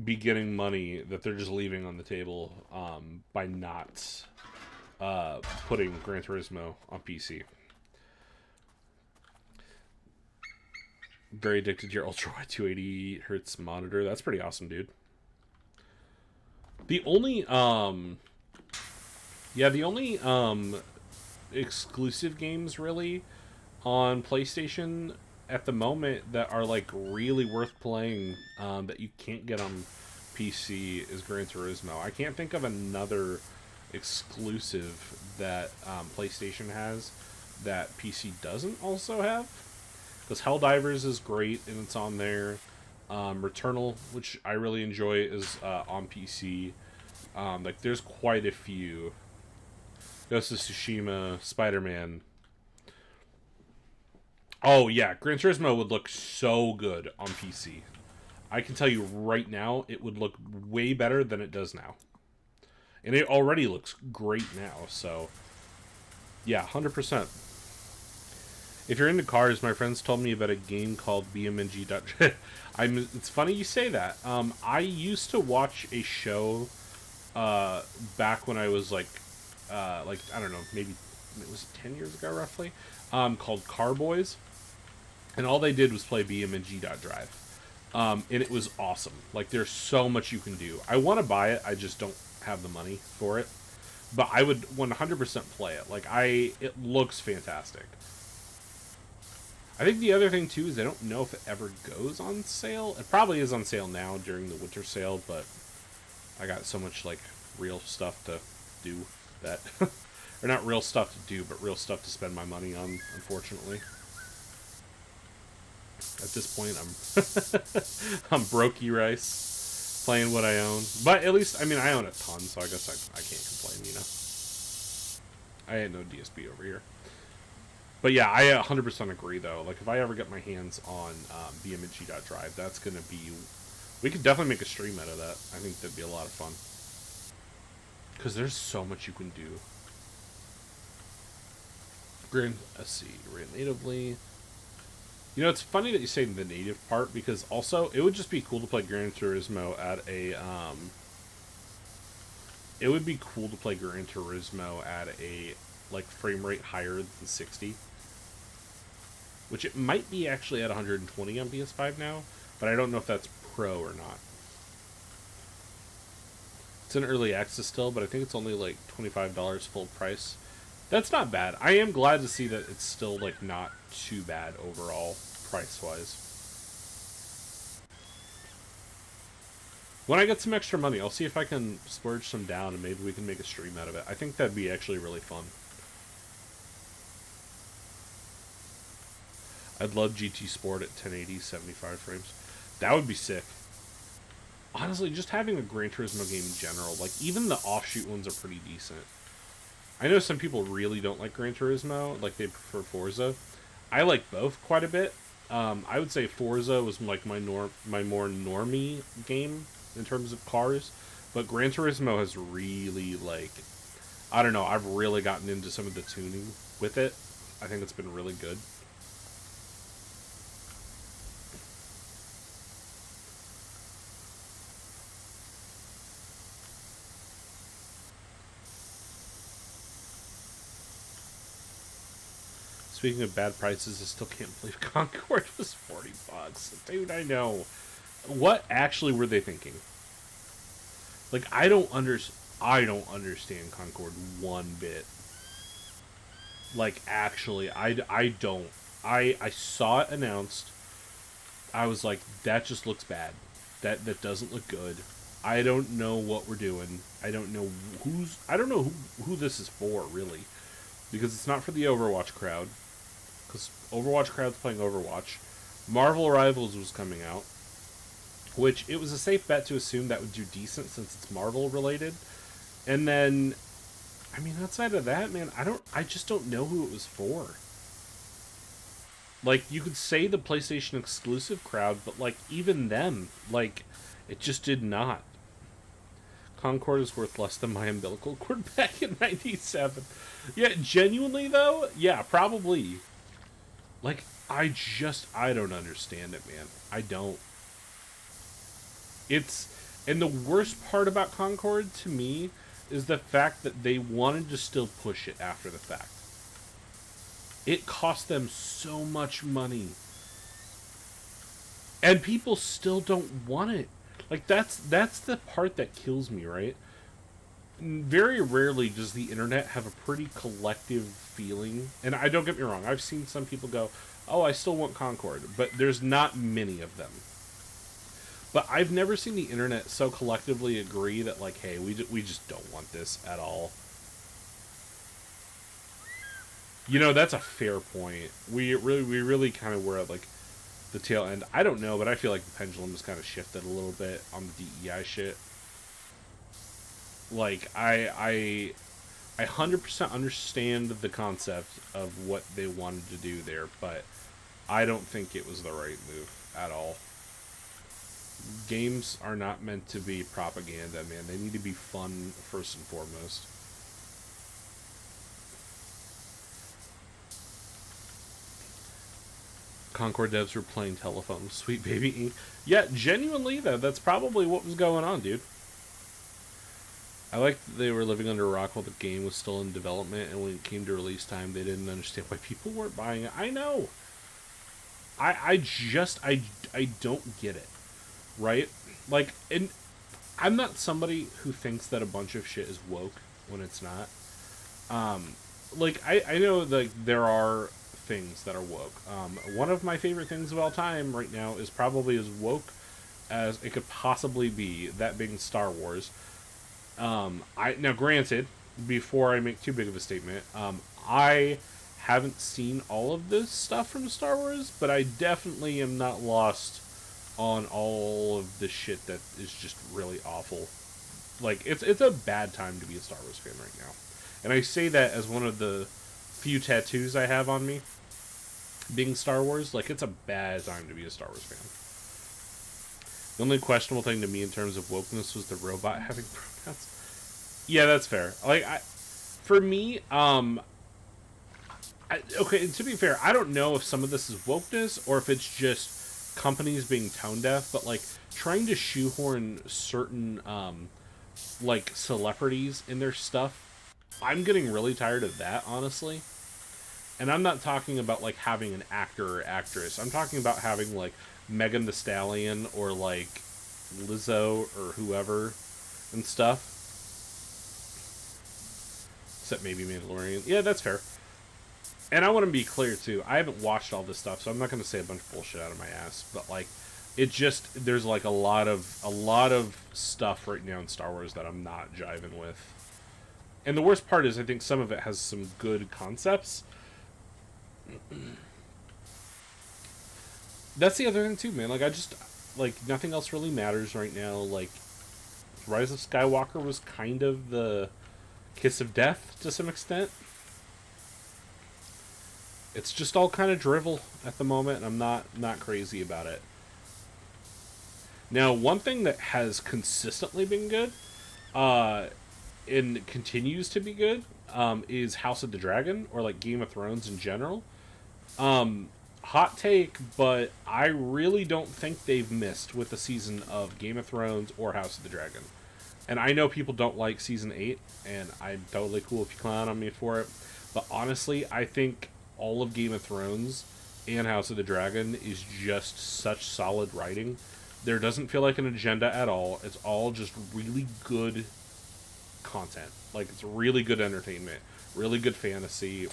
be getting money that they're just leaving on the table by not putting Gran Turismo on PC. Very addicted to your ultra wide 280 hertz monitor. That's pretty awesome, dude. The only exclusive games really on PlayStation at the moment that are like really worth playing that you can't get on PC is Gran Turismo. I can't think of another exclusive that PlayStation has that PC doesn't also have. Because Helldivers is great and it's on there. Returnal, which I really enjoy, is on PC. Like, there's quite a few. Ghost of Tsushima, Spider-Man. Oh, yeah, Gran Turismo would look so good on PC. I can tell you right now, it would look way better than it does now. And it already looks great now, so... Yeah, 100%. If you're into cars, my friends told me about a game called BMNG. It's funny you say that. I used to watch a show back when I was like I don't know, maybe it was 10 years ago roughly, called Car Boys, and all they did was play BMNG.drive. And it was awesome. Like, there's so much you can do. I want to buy it, I just don't have the money for it. But I would 100% play it. Like, it looks fantastic. I think the other thing, too, is I don't know if it ever goes on sale. It probably is on sale now during the winter sale, but I got so much, like, real stuff to do that... or not real stuff to do, but real stuff to spend my money on, unfortunately. At this point, I'm brokey rice, playing what I own. But at least, I mean, I own a ton, so I guess I can't complain, you know. I had no DSP over here. But yeah, I 100% agree, though. Like, if I ever get my hands on BMG.drive, that's going to be... We could definitely make a stream out of that. I think that'd be a lot of fun. Because there's so much you can do. Let's see, ran natively. You know, it's funny that you say the native part, because also, it would just be cool to play Gran Turismo at a, it would be cool to play Gran Turismo at a, like, frame rate higher than 60. Which it might be actually at 120 on PS5 now, but I don't know if that's pro or not. It's in early access still, but I think it's only like $25 full price. That's not bad. I am glad to see that it's still, like, not too bad overall, price-wise. When I get some extra money, I'll see if I can splurge some down and maybe we can make a stream out of it. I think that'd be actually really fun. I'd love GT Sport at 1080, 75 frames. That would be sick. Honestly, just having a Gran Turismo game in general, like, even the offshoot ones are pretty decent. I know some people really don't like Gran Turismo, like they prefer Forza. I like both quite a bit. I would say Forza was like my more normie game in terms of cars, but Gran Turismo has really, like, I don't know, I've really gotten into some of the tuning with it. I think it's been really good. Speaking of bad prices, I still can't believe Concord was $40. Dude, I know. What actually were they thinking? Like, I don't understand Concord one bit. Like, actually, I don't. I saw it announced. I was like, that just looks bad. That doesn't look good. I don't know what we're doing. I don't know who this is for, really. Because it's not for the Overwatch crowd. Because Overwatch crowd's playing Overwatch. Marvel Rivals was coming out, which it was a safe bet to assume that would do decent since it's Marvel related. And then, I mean, outside of that, man, I just don't know who it was for. Like, you could say the PlayStation exclusive crowd, but, like, even them, like, it just did not. Concord is worth less than my umbilical cord back in 97. Yeah, genuinely, though, yeah, probably. Like, I don't understand it, man. I don't. And the worst part about Concord, to me, is the fact that they wanted to still push it after the fact. It cost them so much money. And people still don't want it. Like, that's the part that kills me, right? Very rarely does the internet have a pretty collective feeling. And I don't get me wrong, I've seen some people go, oh, I still want Concord. But there's not many of them. But I've never seen the internet so collectively agree that, like, hey, we just don't want this at all. You know, that's a fair point. We really kind of were at, like, the tail end. I don't know, but I feel like the pendulum has kind of shifted a little bit on the DEI shit. Like, I 100% understand the concept of what they wanted to do there, but I don't think it was the right move at all. Games are not meant to be propaganda, man. They need to be fun first and foremost. Concord devs were playing telephone with Sweet Baby Inc. Yeah, genuinely, though, that's probably what was going on, dude. I like that they were living under a rock while the game was still in development, and when it came to release time, they didn't understand why people weren't buying it. I know. I don't get it, right? Like, and I'm not somebody who thinks that a bunch of shit is woke when it's not. Like, I know, like, there are things that are woke. One of my favorite things of all time right now is probably as woke as it could possibly be, that being Star Wars. Now granted, before I make too big of a statement, I haven't seen all of this stuff from Star Wars, but I definitely am not lost on all of the shit that is just really awful. Like, it's a bad time to be a Star Wars fan right now. And I say that as one of the few tattoos I have on me. Being Star Wars, like, it's a bad time to be a Star Wars fan. The only questionable thing to me in terms of wokeness was the robot having pronouns. Yeah, that's fair. Like, for me, okay, to be fair, I don't know if some of this is wokeness or if it's just companies being tone deaf, but, like, trying to shoehorn certain, like, celebrities in their stuff, I'm getting really tired of that, honestly. And I'm not talking about, like, having an actor or actress. I'm talking about having, like, Megan Thee Stallion or, like, Lizzo or whoever and stuff. Except maybe Mandalorian. Yeah, that's fair. And I want to be clear, too. I haven't watched all this stuff, so I'm not going to say a bunch of bullshit out of my ass. But, like, it just... There's, like, a lot of stuff right now in Star Wars that I'm not jiving with. And the worst part is I think some of it has some good concepts. That's the other thing too, man. Like, I just, like, nothing else really matters right now. Like, Rise of Skywalker was kind of the kiss of death to some extent. It's just all kind of drivel at the moment, and I'm not crazy about it. Now, one thing that has consistently been good, and continues to be good, is House of the Dragon, or, like, Game of Thrones in general. Hot take, but I really don't think they've missed with the season of Game of Thrones or House of the Dragon. And I know people don't like season 8, and I'm totally cool if you clown on me for it. But honestly, I think all of Game of Thrones and House of the Dragon is just such solid writing. There doesn't feel like an agenda at all. It's all just really good content. Like, it's really good entertainment, really good fantasy.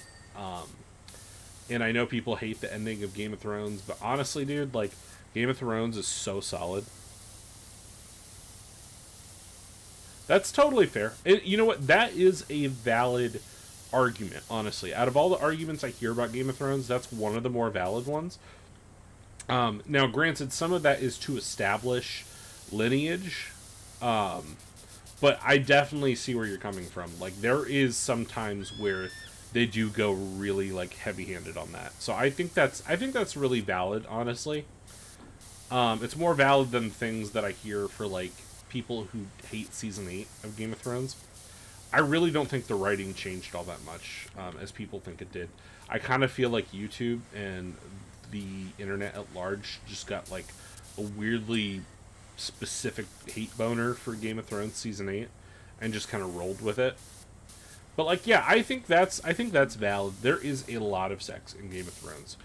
And I know people hate the ending of Game of Thrones, but honestly, dude, like, Game of Thrones is so solid. That's totally fair. You know what? That is a valid argument, honestly. Out of all the arguments I hear about Game of Thrones, that's one of the more valid ones. Now, granted, some of that is to establish lineage, but I definitely see where you're coming from. Like, there is some times where they do go really, like, heavy-handed on that. So I think that's really valid, honestly. It's more valid than things that I hear for, like, people who hate season 8 of Game of Thrones. I really don't think the writing changed all that much, as people think it did. I kind of feel like YouTube and the internet at large just got, like, a weirdly specific hate boner for Game of Thrones season 8 and just kind of rolled with it. But, like, yeah, I think that's valid. There is a lot of sex in Game of Thrones.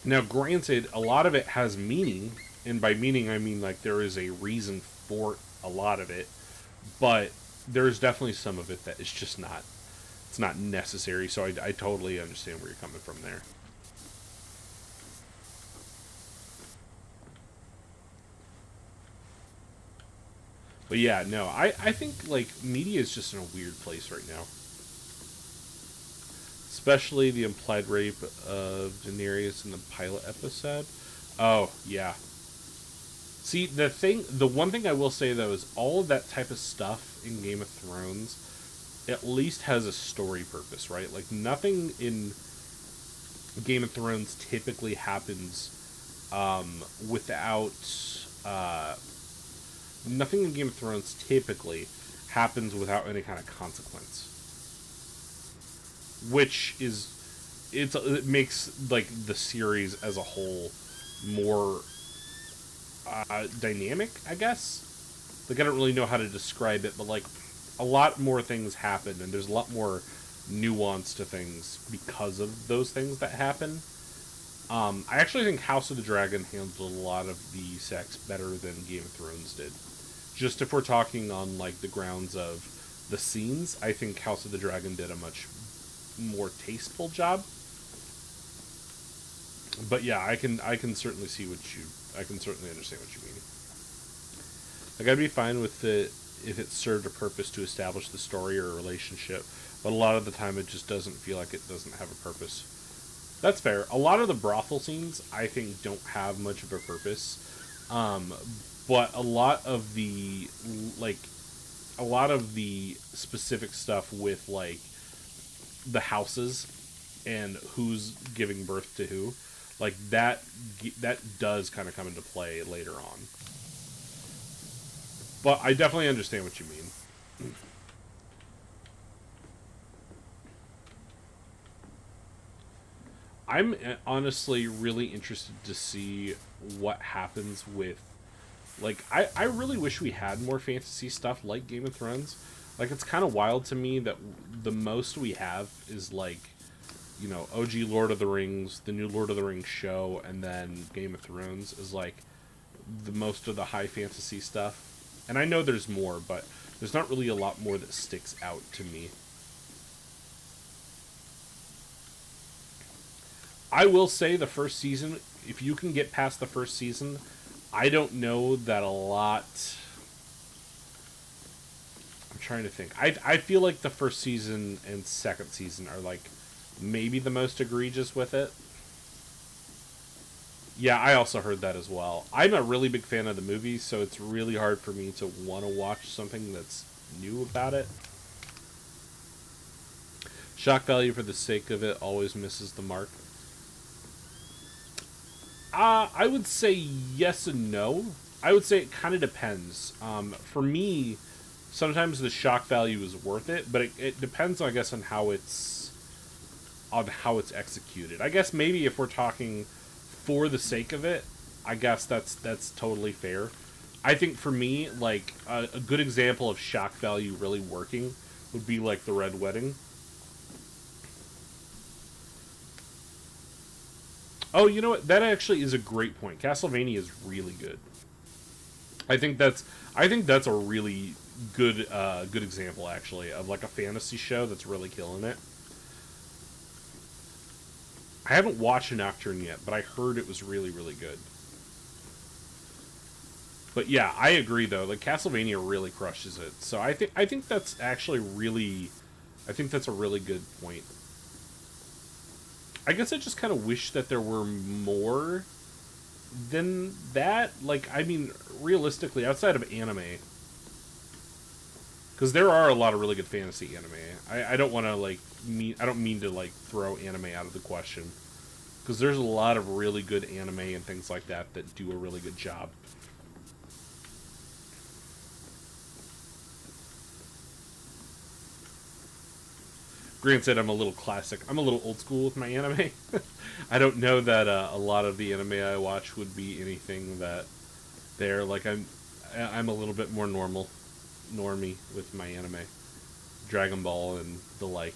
Now, granted, a lot of it has meaning, and by meaning I mean, like, there is a reason for a lot of it, but there's definitely some of it that is just not, it's not necessary, so I totally understand where you're coming from there. But yeah, no, I think like media is just in a weird place right now. Especially the implied rape of Daenerys in the pilot episode. Oh, yeah. See, the one thing I will say though is all of that type of stuff in Game of Thrones at least has a story purpose, right? Like nothing in Game of Thrones typically happens without uh, nothing in Game of Thrones typically happens without any kind of consequence, which is it makes like the series as a whole more dynamic, I guess. Like I don't really know how to describe it, but like a lot more things happen, and there's a lot more nuance to things because of those things that happen. I actually think House of the Dragon handled a lot of the sex better than Game of Thrones did. Just if we're talking on like the grounds of the scenes, I think House of the Dragon did a much more tasteful job. But yeah, I can certainly see what you I can certainly understand what you mean. Like I'd be fine with it if it served a purpose to establish the story or a relationship, but a lot of the time it just doesn't feel like it doesn't have a purpose. That's fair. A lot of the brothel scenes I think don't have much of a purpose, um, but like a lot of the specific stuff with like the houses and who's giving birth to who, like that does kind of come into play later on. But I definitely understand what you mean. I'm honestly really interested to see what happens with like I really wish we had more fantasy stuff like Game of Thrones. Like it's kind of wild to me that the most we have is like OG Lord of the Rings, the new Lord of the Rings show, and then Game of Thrones is like the most of the high fantasy stuff. And I know there's more, but there's not really a lot more that sticks out to me. I will say the first season, if you can get past the first season, I don't know that a lot. I'm trying to think. I feel like the first season and second season are like maybe the most egregious with it. Yeah, I also heard that as well. I'm a really big fan of the movie, so it's really hard for me to want to watch something that's new about it. Shock value for the sake of it always misses the mark. I would say yes and no. I would say it kind of depends. For me, sometimes the shock value is worth it, but it depends, I guess, on how it's executed. I guess maybe if we're talking for the sake of it, I guess that's totally fair. I think for me, like a good example of shock value really working would be like the Red Wedding. Oh, you know what? That actually is a great point. Castlevania is really good. I think that's I think that's a really good example actually of like a fantasy show that's really killing it. I haven't watched Nocturne yet, but I heard it was really good. But yeah, I agree though. Like Castlevania really crushes it. So I think that's actually really I think that's a really good point. I guess I just kind of wish that there were more than that. Like I mean, realistically, outside of anime, because there are a lot of really good fantasy anime. I don't want to like mean I don't mean to like throw anime out of the question because there's a lot of really good anime and things like that that do a really good job. Grant said I'm a little classic. I'm a little old school with my anime. I don't know that a lot of the anime I watch would be anything that they're like. I'm a little bit more normie with my anime, Dragon Ball and the like.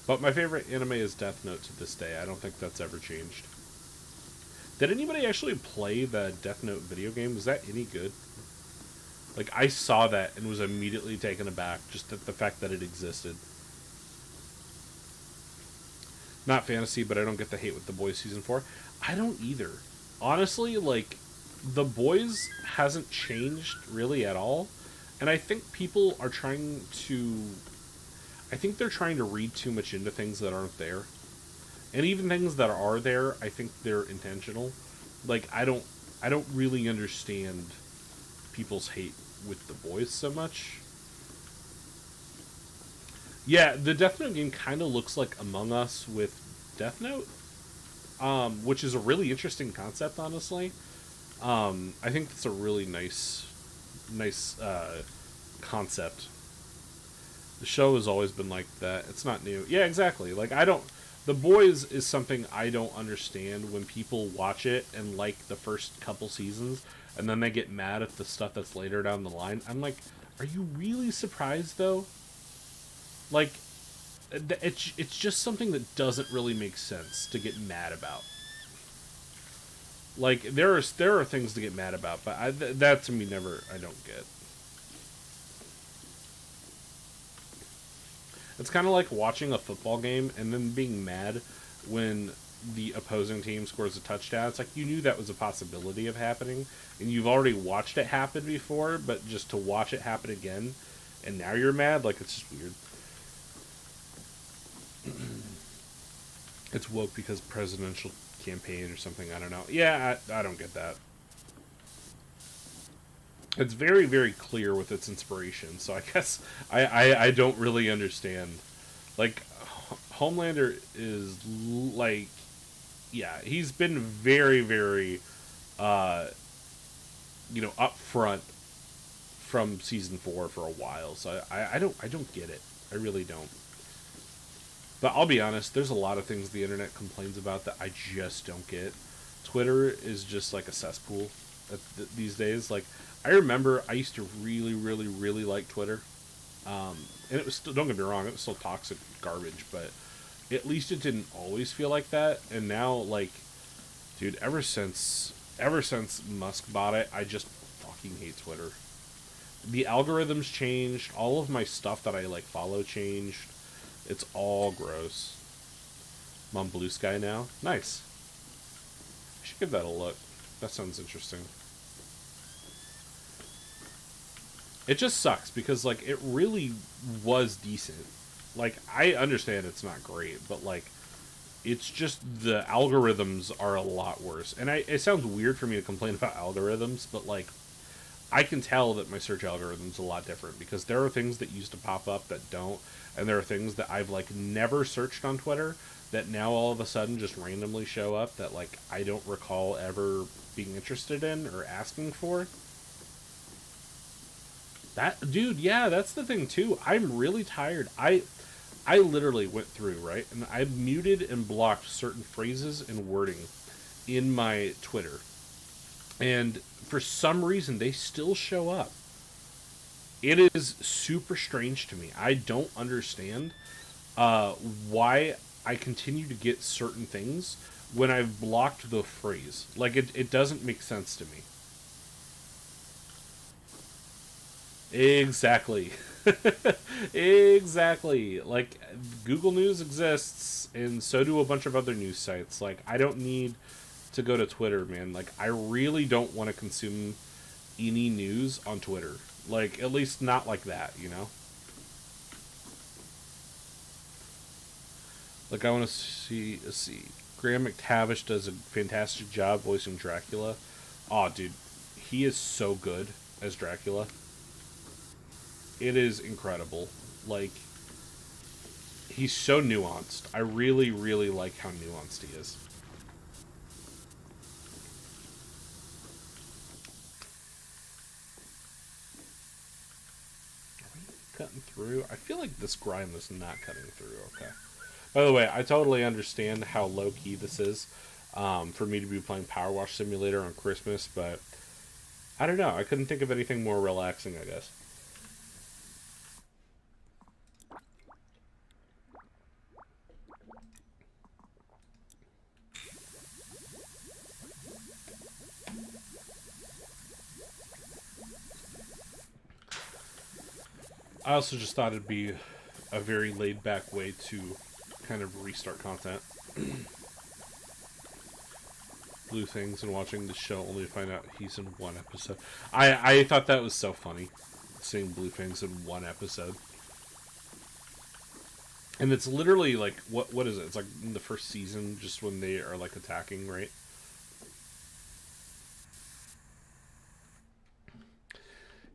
But my favorite anime is Death Note to this day. I don't think that's ever changed. Did anybody actually play the Death Note video game? Was that any good? Like, I saw that and was immediately taken aback just at the fact that it existed. Not fantasy, but I don't get the hate with The Boys Season 4. I don't either. Honestly, like, The Boys hasn't changed really at all, and I think people are trying to. I think they're trying to read too much into things that aren't there, and even things that are there, I think they're intentional. Like I don't really understand people's hate with The Boys so much. Yeah, the Death Note game kind of looks like Among Us with Death Note, which is a really interesting concept, honestly. I think that's a really nice concept. The show has always been like that. It's not new. Yeah, exactly. Like I don't. The Boys is something I don't understand when people watch it and like the first couple seasons, and then they get mad at the stuff that's later down the line. I'm like, are you really surprised though? Like, it's just something that doesn't really make sense to get mad about. Like there are things to get mad about, but that to me never I don't get. It's kind of like watching a football game and then being mad when the opposing team scores a touchdown. It's like you knew that was a possibility of happening, and you've already watched it happen before, but just to watch it happen again, and now you're mad. Like it's just weird. It's woke because presidential campaign or something. I don't know. Yeah, I don't get that. It's very, very clear with its inspiration, so I guess I don't really understand. Like, Homelander is, like, yeah, he's been very, very, uh, upfront from season 4 for a while, so I don't get it. I really don't. But I'll be honest, there's a lot of things the internet complains about that I just don't get. Twitter is just like a cesspool these days. Like, I remember I used to really, really, really like Twitter. And it was still, don't get me wrong, it was still toxic garbage, but at least it didn't always feel like that. And now, like, dude, ever since Musk bought it, I just fucking hate Twitter. The algorithms changed, all of my stuff that I, like, follow changed. It's all gross. I'm on Blue Sky now. Nice. I should give that a look. That sounds interesting. It just sucks because, like, it really was decent. Like, I understand it's not great, but, like, it's just the algorithms are a lot worse. And it sounds weird for me to complain about algorithms, but, like, I can tell that my search algorithm's a lot different because there are things that used to pop up that don't, and there are things that I've, like, never searched on Twitter that now all of a sudden just randomly show up that, like, I don't recall ever being interested in or asking for. That dude, yeah, that's the thing too. I'm really tired. I literally went through, right? And I muted and blocked certain phrases and wording in my Twitter. And for some reason they still show up. It is super strange to me. I don't understand why I continue to get certain things when I've blocked the phrase. Like, it doesn't make sense to me. Exactly. Exactly. Like, Google News exists, and so do a bunch of other news sites. Like, I don't need to go to Twitter, man. Like, I really don't want to consume any news on Twitter. Like, at least not like that, you know? Like, I want to see, let's see. Graham McTavish does a fantastic job voicing Dracula. Aw, dude. He is so good as Dracula. It is incredible. Like, he's so nuanced. I really, really like how nuanced he is. Are we cutting through? I feel like this grime is not cutting through. Okay. By the way, I totally understand how low-key this is for me to be playing Power Wash Simulator on Christmas, but I don't know. I couldn't think of anything more relaxing, I guess. I also just thought it'd be a very laid-back way to kind of restart content. blue things and watching the show only to find out he's in one episode. I thought that was so funny, seeing blue things in one episode. And it's literally like, what is it? It's like in the first season, just when they are like attacking, right?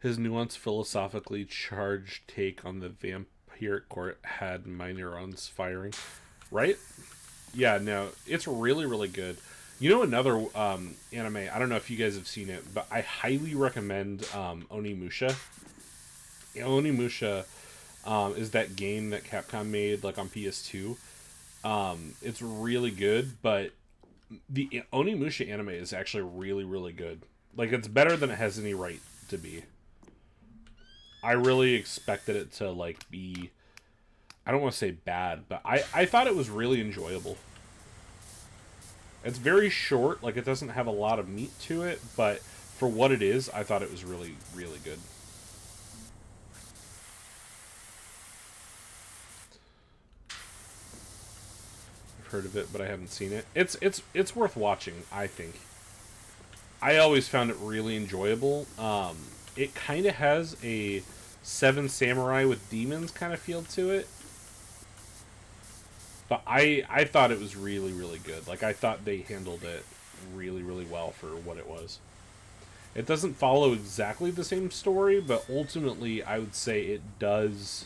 His nuanced, philosophically charged take on the vampiric court had my neurons firing. Right? Yeah, no, it's really, really good. You know another anime, I don't know if you guys have seen it, but I highly recommend Onimusha. Onimusha is that game that Capcom made like on PS2. It's really good, but the Onimusha anime is actually really, really good. Like, it's better than it has any right to be. I really expected it to like be, I don't want to say bad, but I thought it was really enjoyable. It's very short, like it doesn't have a lot of meat to it, but for what it is, I thought it was really, really good. I've heard of it, but I haven't seen it. It's worth watching, I think. I always found it really enjoyable. It kind of has a Seven Samurai with demons kind of feel to it. But I thought it was really, really good. Like, I thought they handled it really, really well for what it was. It doesn't follow exactly the same story, but ultimately I would say it does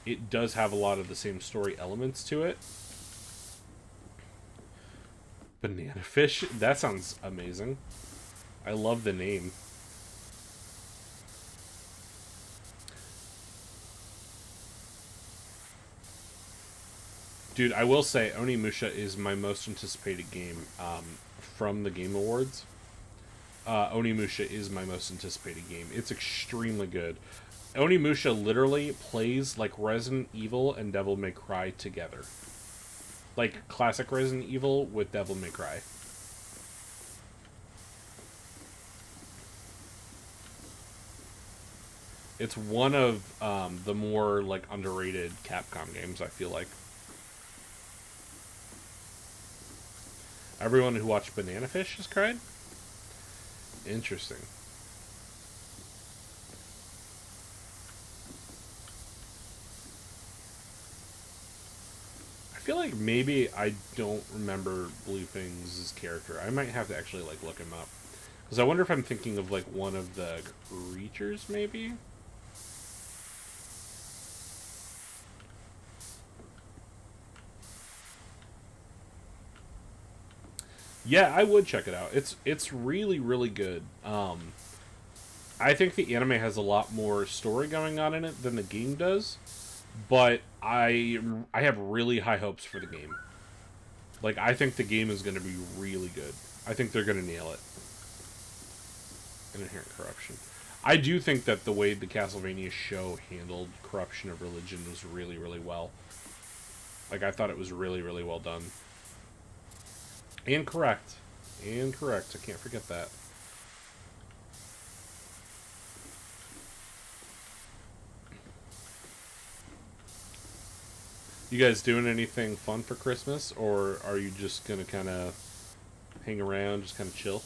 have a lot of the same story elements to it. Banana fish? That sounds amazing. I love the name. Dude, I will say Onimusha is my most anticipated game from the Game Awards. Onimusha is my most anticipated game. It's extremely good. Onimusha literally plays like Resident Evil and Devil May Cry together. Like classic Resident Evil with Devil May Cry. It's one of the more like underrated Capcom games, I feel like. Everyone who watched Banana Fish has cried? Interesting. I feel like maybe I don't remember Blue Things' character. I might have to actually like look him up. Because I wonder if I'm thinking of like one of the creatures, maybe? Yeah, I would check it out. It's really, really good. I think the anime has a lot more story going on in it than the game does, but I have really high hopes for the game. Like, I think the game is going to be really good. I think they're going to nail it. And inherent corruption. I do think that the way the Castlevania show handled corruption of religion was really, really well. Like, I thought it was really, really well done. And correct. And correct. I can't forget that. You guys doing anything fun for Christmas? Or are you just going to kind of hang around, just kind of chill?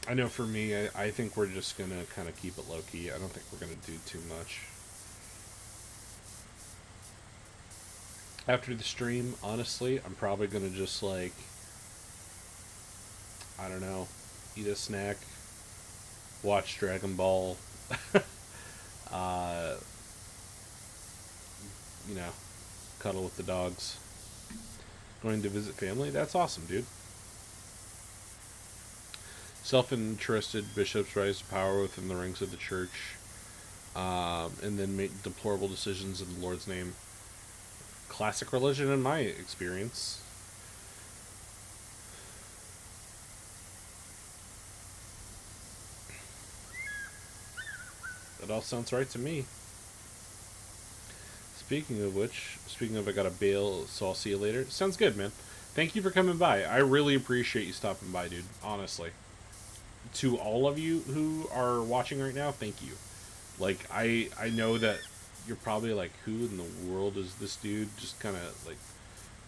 I know for me, I think we're just going to kind of keep it low-key. I don't think we're going to do too much. After the stream, honestly, I'm probably going to just, like, I don't know, eat a snack, watch Dragon Ball, uh, you know, cuddle with the dogs. Going to visit family? That's awesome, dude. Self-interested bishops rise to power within the ranks of the church, and then make deplorable decisions in the Lord's name. Classic religion in my experience. That all sounds right to me. Speaking of I gotta bail, so I'll see you later. Sounds good, man. Thank you for coming by. I really appreciate you stopping by, dude. Honestly. to all of you who are watching right now, thank you. Like, I know that you're probably like, who in the world is this dude just kind of like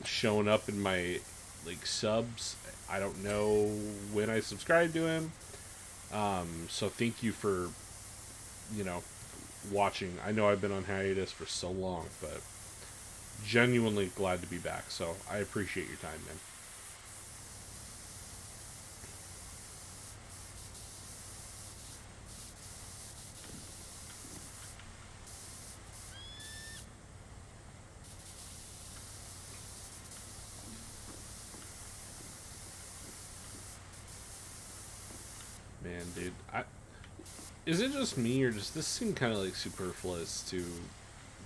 showing up in my like subs? I don't know when I subscribed to him. So thank you for, you know, watching. I know I've been on hiatus for so long, but genuinely glad to be back. So I appreciate your time, man. Man, dude, is it just me, or does this seem kind of like superfluous to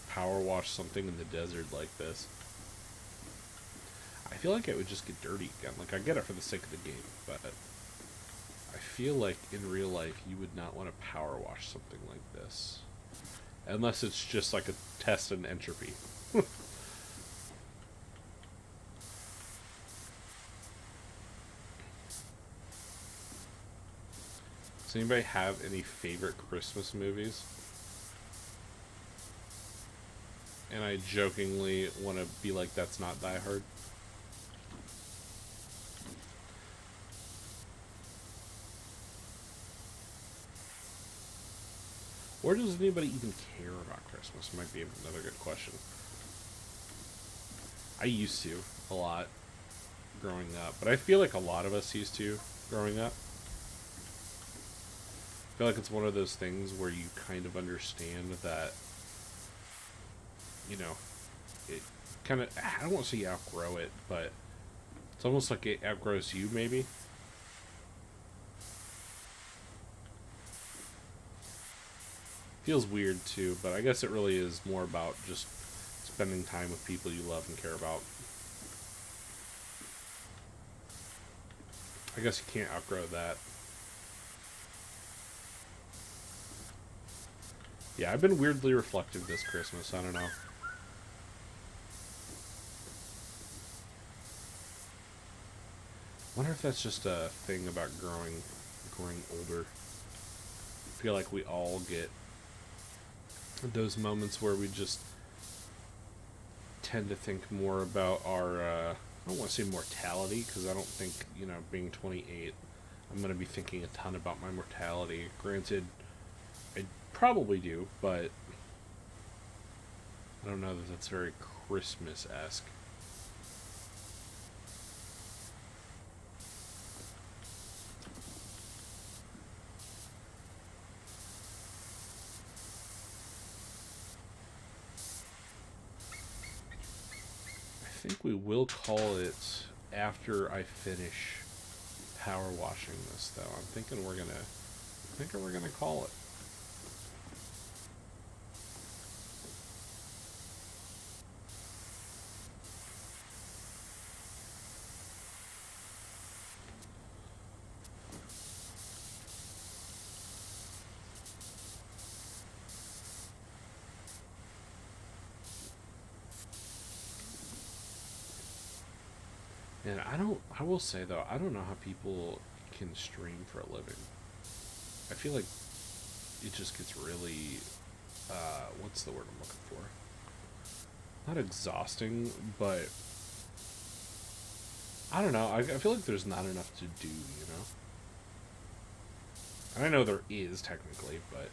power wash something in the desert like this? I feel like it would just get dirty again. Like, I get it for the sake of the game, but I feel like in real life you would not want to power wash something like this. Unless it's just like a test in entropy. Does anybody have any favorite Christmas movies? And I jokingly want to be like, that's not Die Hard. Or does anybody even care about Christmas? Might be another good question. I used to a lot growing up, but I feel like a lot of us used to growing up. I feel like it's one of those things where you kind of understand that, you know, it kind of, I don't want to say you outgrow it, but it's almost like it outgrows you, maybe. Feels weird too, but I guess it really is more about just spending time with people you love and care about. I guess you can't outgrow that. Yeah, I've been weirdly reflective this Christmas. I don't know. Wonder if that's just a thing about growing older. I feel like we all get those moments where we just tend to think more about our, I don't want to say mortality, because I don't think, you know, being 28, I'm going to be thinking a ton about my mortality. Granted, I probably do, but I don't know that that's very Christmas-esque. I think we will call it after I finish power washing this, though. I'm thinking we're gonna call it. And I will say though, I don't know how people can stream for a living. I feel like it just gets really, what's the word I'm looking for? Not exhausting, but I don't know. I feel like there's not enough to do, you know? And I know there is technically, but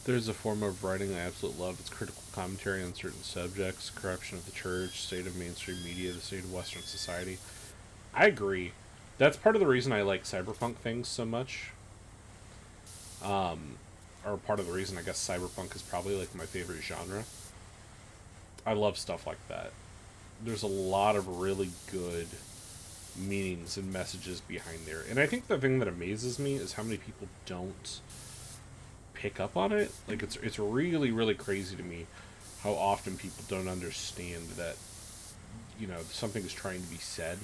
there's a form of writing I absolutely love. It's critical commentary on certain subjects, corruption of the church, state of mainstream media, the state of Western society. I agree. That's part of the reason I like cyberpunk things so much. Or part of the reason I guess cyberpunk is probably like my favorite genre. I love stuff like that. There's a lot of really good meanings and messages behind there. And I think the thing that amazes me is how many people don't pick up on it. Like, it's really, really crazy to me how often people don't understand that, you know, something is trying to be said.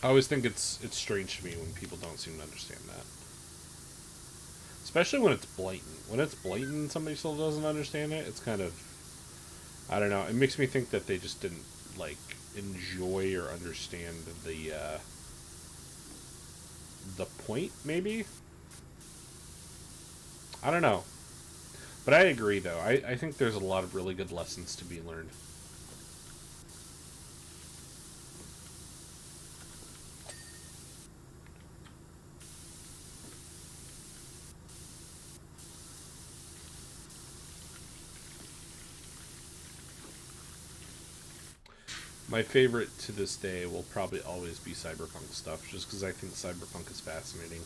I always think it's strange to me when people don't seem to understand that. Especially when it's blatant. When it's blatant and somebody still doesn't understand it, it's kind of, I don't know, it makes me think that they just didn't, like, enjoy or understand the point, maybe? I don't know. But I agree, though. I think there's a lot of really good lessons to be learned. My favorite to this day will probably always be cyberpunk stuff, just because I think cyberpunk is fascinating.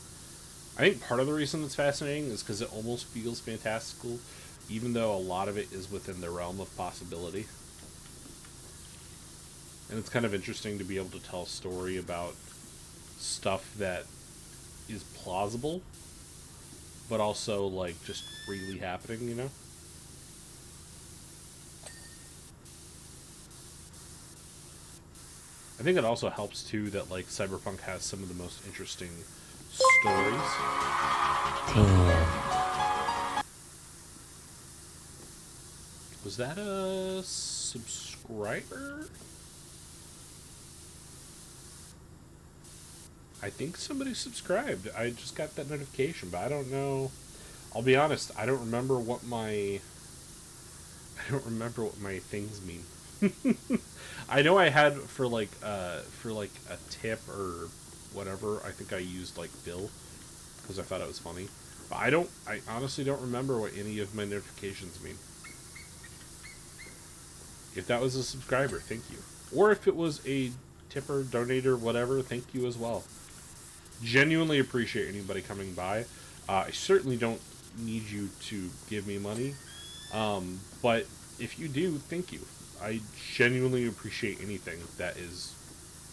I think part of the reason it's fascinating is because it almost feels fantastical, even though a lot of it is within the realm of possibility. And it's kind of interesting to be able to tell a story about stuff that is plausible, but also, like, just really happening, you know? I think it also helps, too, that, like, cyberpunk has some of the most interesting stories. Was that a subscriber? I think somebody subscribed. I just got that notification, but I don't know. I'll be honest, I don't remember what my things mean. I know I had for like a tip or whatever. I think I used like Bill because I thought it was funny. But I honestly don't remember what any of my notifications mean. If that was a subscriber, thank you. Or if it was a tipper, donator, whatever, thank you as well. Genuinely appreciate anybody coming by. I certainly don't need you to give me money. But if you do, thank you. I genuinely appreciate anything that is,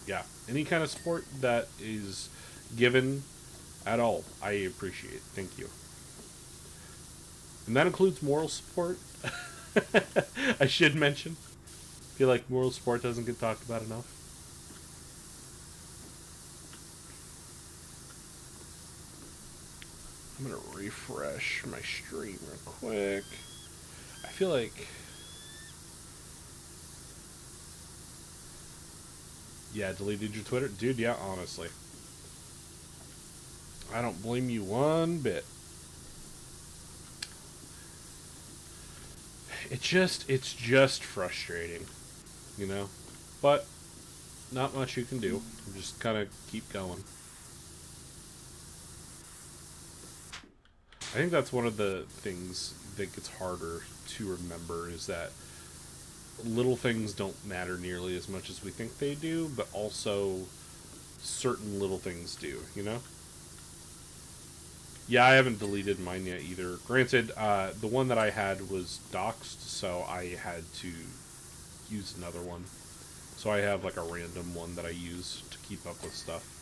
yeah, any kind of support that is given at all. I appreciate. Thank you. And that includes moral support. I should mention. I feel like moral support doesn't get talked about enough. I'm gonna refresh my stream real quick. I feel like... Yeah, deleted your Twitter? Dude, yeah, honestly. I don't blame you one bit. It's just frustrating, you know? But, not much you can do. Just kind of keep going. I think that's one of the things that gets harder to remember is that little things don't matter nearly as much as we think they do, but also certain little things do, you know? Yeah, I haven't deleted mine yet either. Granted, the one that I had was doxed, so I had to use another one. So I have like a random one that I use to keep up with stuff.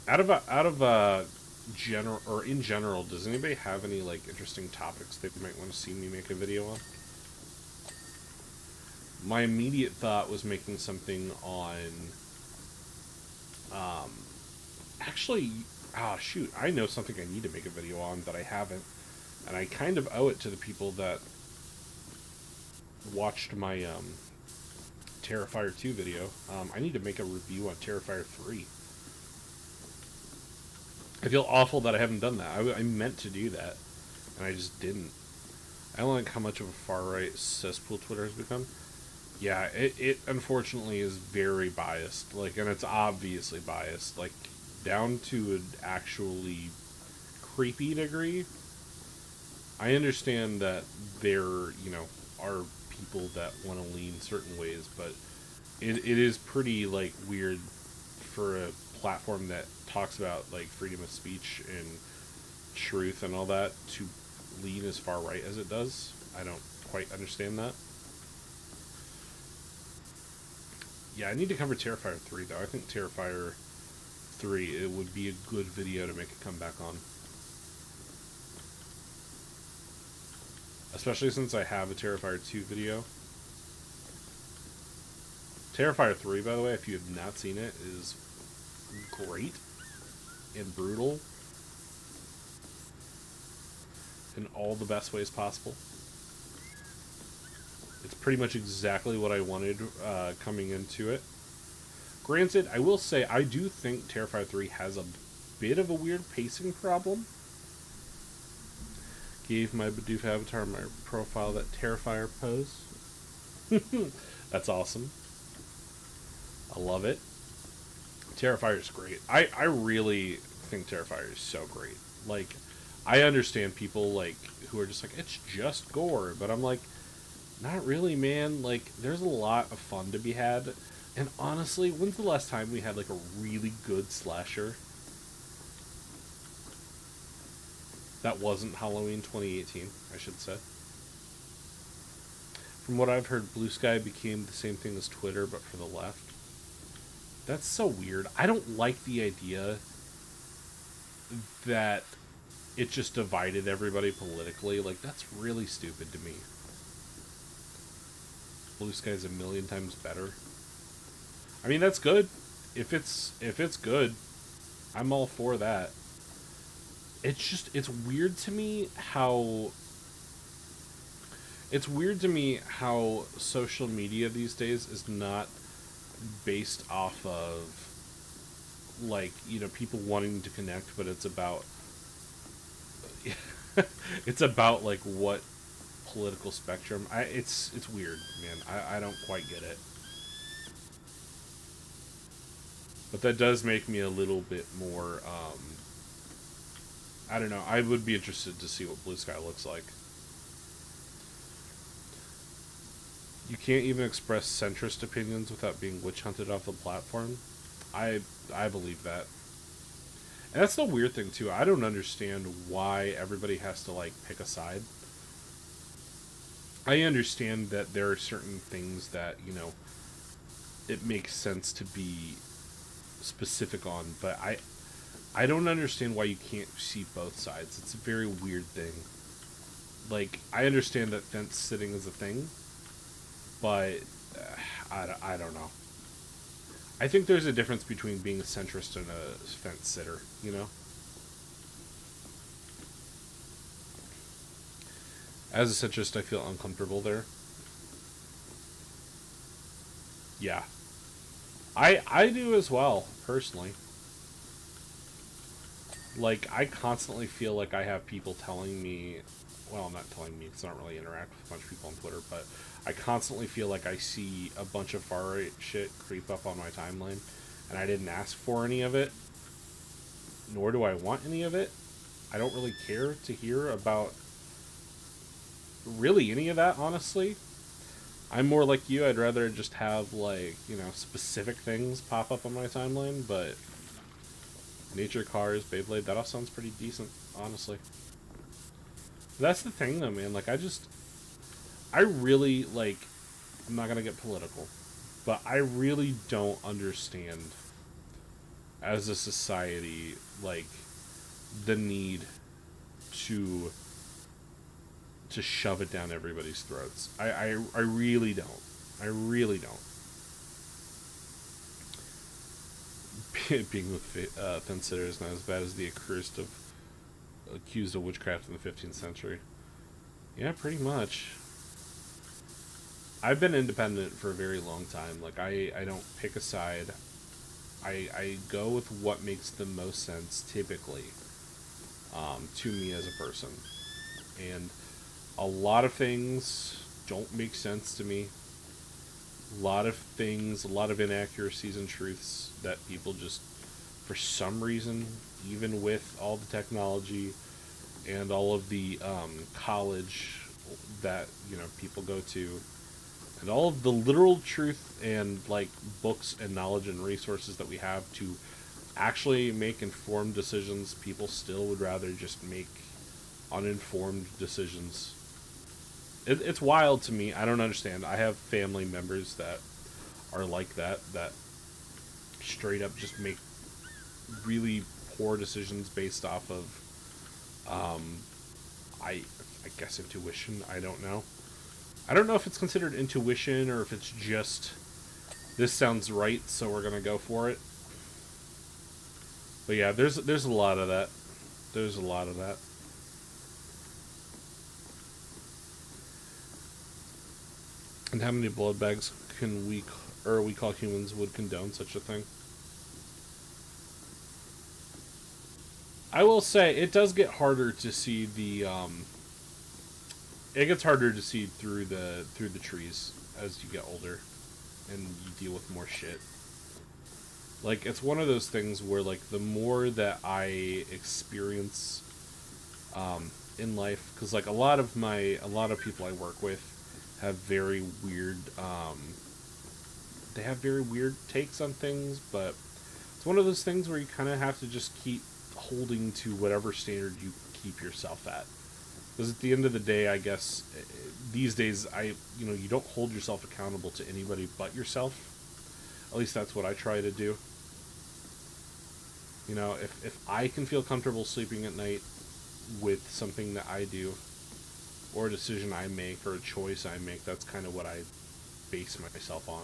Out of general or in general, does anybody have any like interesting topics they might want to see me make a video on? My immediate thought was making something on actually, shoot, I know something I need to make a video on that I haven't, and I kind of owe it to the people that watched my Terrifier 2 video. I need to make a review on Terrifier 3. I feel awful that I haven't done that. I meant to do that, and I just didn't. I don't like how much of a far-right cesspool Twitter has become. Yeah, it unfortunately is very biased. Like, and it's obviously biased. Like, down to an actually creepy degree. I understand that there, you know, are people that want to lean certain ways, but it is pretty, like, weird for a platform that talks about, like, freedom of speech and truth and all that to lean as far right as it does. I don't quite understand that. Yeah, I need to cover Terrifier 3, though. I think Terrifier 3, it would be a good video to make a comeback on. Especially since I have a Terrifier 2 video. Terrifier 3, by the way, if you have not seen it, is great and brutal. in all the best ways possible. It's pretty much exactly what I wanted coming into it. Granted, I will say I do think Terrifier 3 has a bit of a weird pacing problem. Gave my Bidoof avatar my profile that Terrifier pose. That's awesome. I love it. Terrifier is great. I really think Terrifier is so great. Like, I understand people like who are just like, it's just gore, but I'm like, not really, man. Like, there's a lot of fun to be had. And honestly, when's the last time we had like a really good slasher that wasn't Halloween 2018, I should say? From what I've heard, Blue Sky became the same thing as Twitter, but for the left. That's so weird. I don't like the idea that it just divided everybody politically. Like, that's really stupid to me. Blue Sky's a million times better. I mean, that's good. If it's good, I'm all for that. It's weird to me how social media these days is not based off of, like, you know, people wanting to connect, but it's about it's about like what political spectrum. It's weird, man. I don't quite get it. But that does make me a little bit more, I don't know. I would be interested to see what Blue Sky looks like. You can't even express centrist opinions without being witch hunted off the platform. I believe that. And that's the weird thing, too. I don't understand why everybody has to, like, pick a side. I understand that there are certain things that, you know, it makes sense to be specific on, but I don't understand why you can't see both sides. It's a very weird thing. Like, I understand that fence sitting is a thing, but I don't know. I think there's a difference between being a centrist and a fence sitter, you know? As a centrist, I feel uncomfortable there. Yeah. I do as well, personally. Like, I constantly feel like I have people telling me, well, not telling me, because I don't really interact with a bunch of people on Twitter, but I constantly feel like I see a bunch of far-right shit creep up on my timeline, and I didn't ask for any of it, nor do I want any of it. I don't really care to hear about really any of that, honestly. I'm more like you. I'd rather just have, like, you know, specific things pop up on my timeline, but nature, cars, Beyblade, that all sounds pretty decent, honestly. That's the thing, though, man. Like, I really, like, I'm not gonna get political, but I really don't understand, as a society, like, the need to shove it down everybody's throats. I really don't. I really don't. Being with fence sitter is not as bad as the accused of witchcraft in the 15th century. Yeah, pretty much. I've been independent for a very long time. Like, I don't pick a side. I go with what makes the most sense, typically, to me as a person. And a lot of things don't make sense to me. A lot of things, a lot of inaccuracies and truths that people just, for some reason, even with all the technology and all of the college that, you know, people go to, and all of the literal truth and, like, books and knowledge and resources that we have to actually make informed decisions, people still would rather just make uninformed decisions. It's wild to me. I don't understand. I have family members that are like that straight up just make really poor decisions based off of, I guess intuition. I don't know. I don't know if it's considered intuition or if it's just, this sounds right, so we're gonna go for it. But yeah, there's a lot of that. There's a lot of that. And how many blood bags can we call humans would condone such a thing? I will say it does get harder to see it gets harder to see through the trees as you get older and you deal with more shit. Like it's one of those things where like the more that I experience in life, because like a lot of people I work with have very weird they have very weird takes on things, but it's one of those things where you kind of have to just keep holding to whatever standard you keep yourself at. Because at the end of the day, I guess these days, you don't hold yourself accountable to anybody but yourself. At least that's what I try to do. You know, if I can feel comfortable sleeping at night with something that I do, or a decision I make, or a choice I make, that's kind of what I base myself on,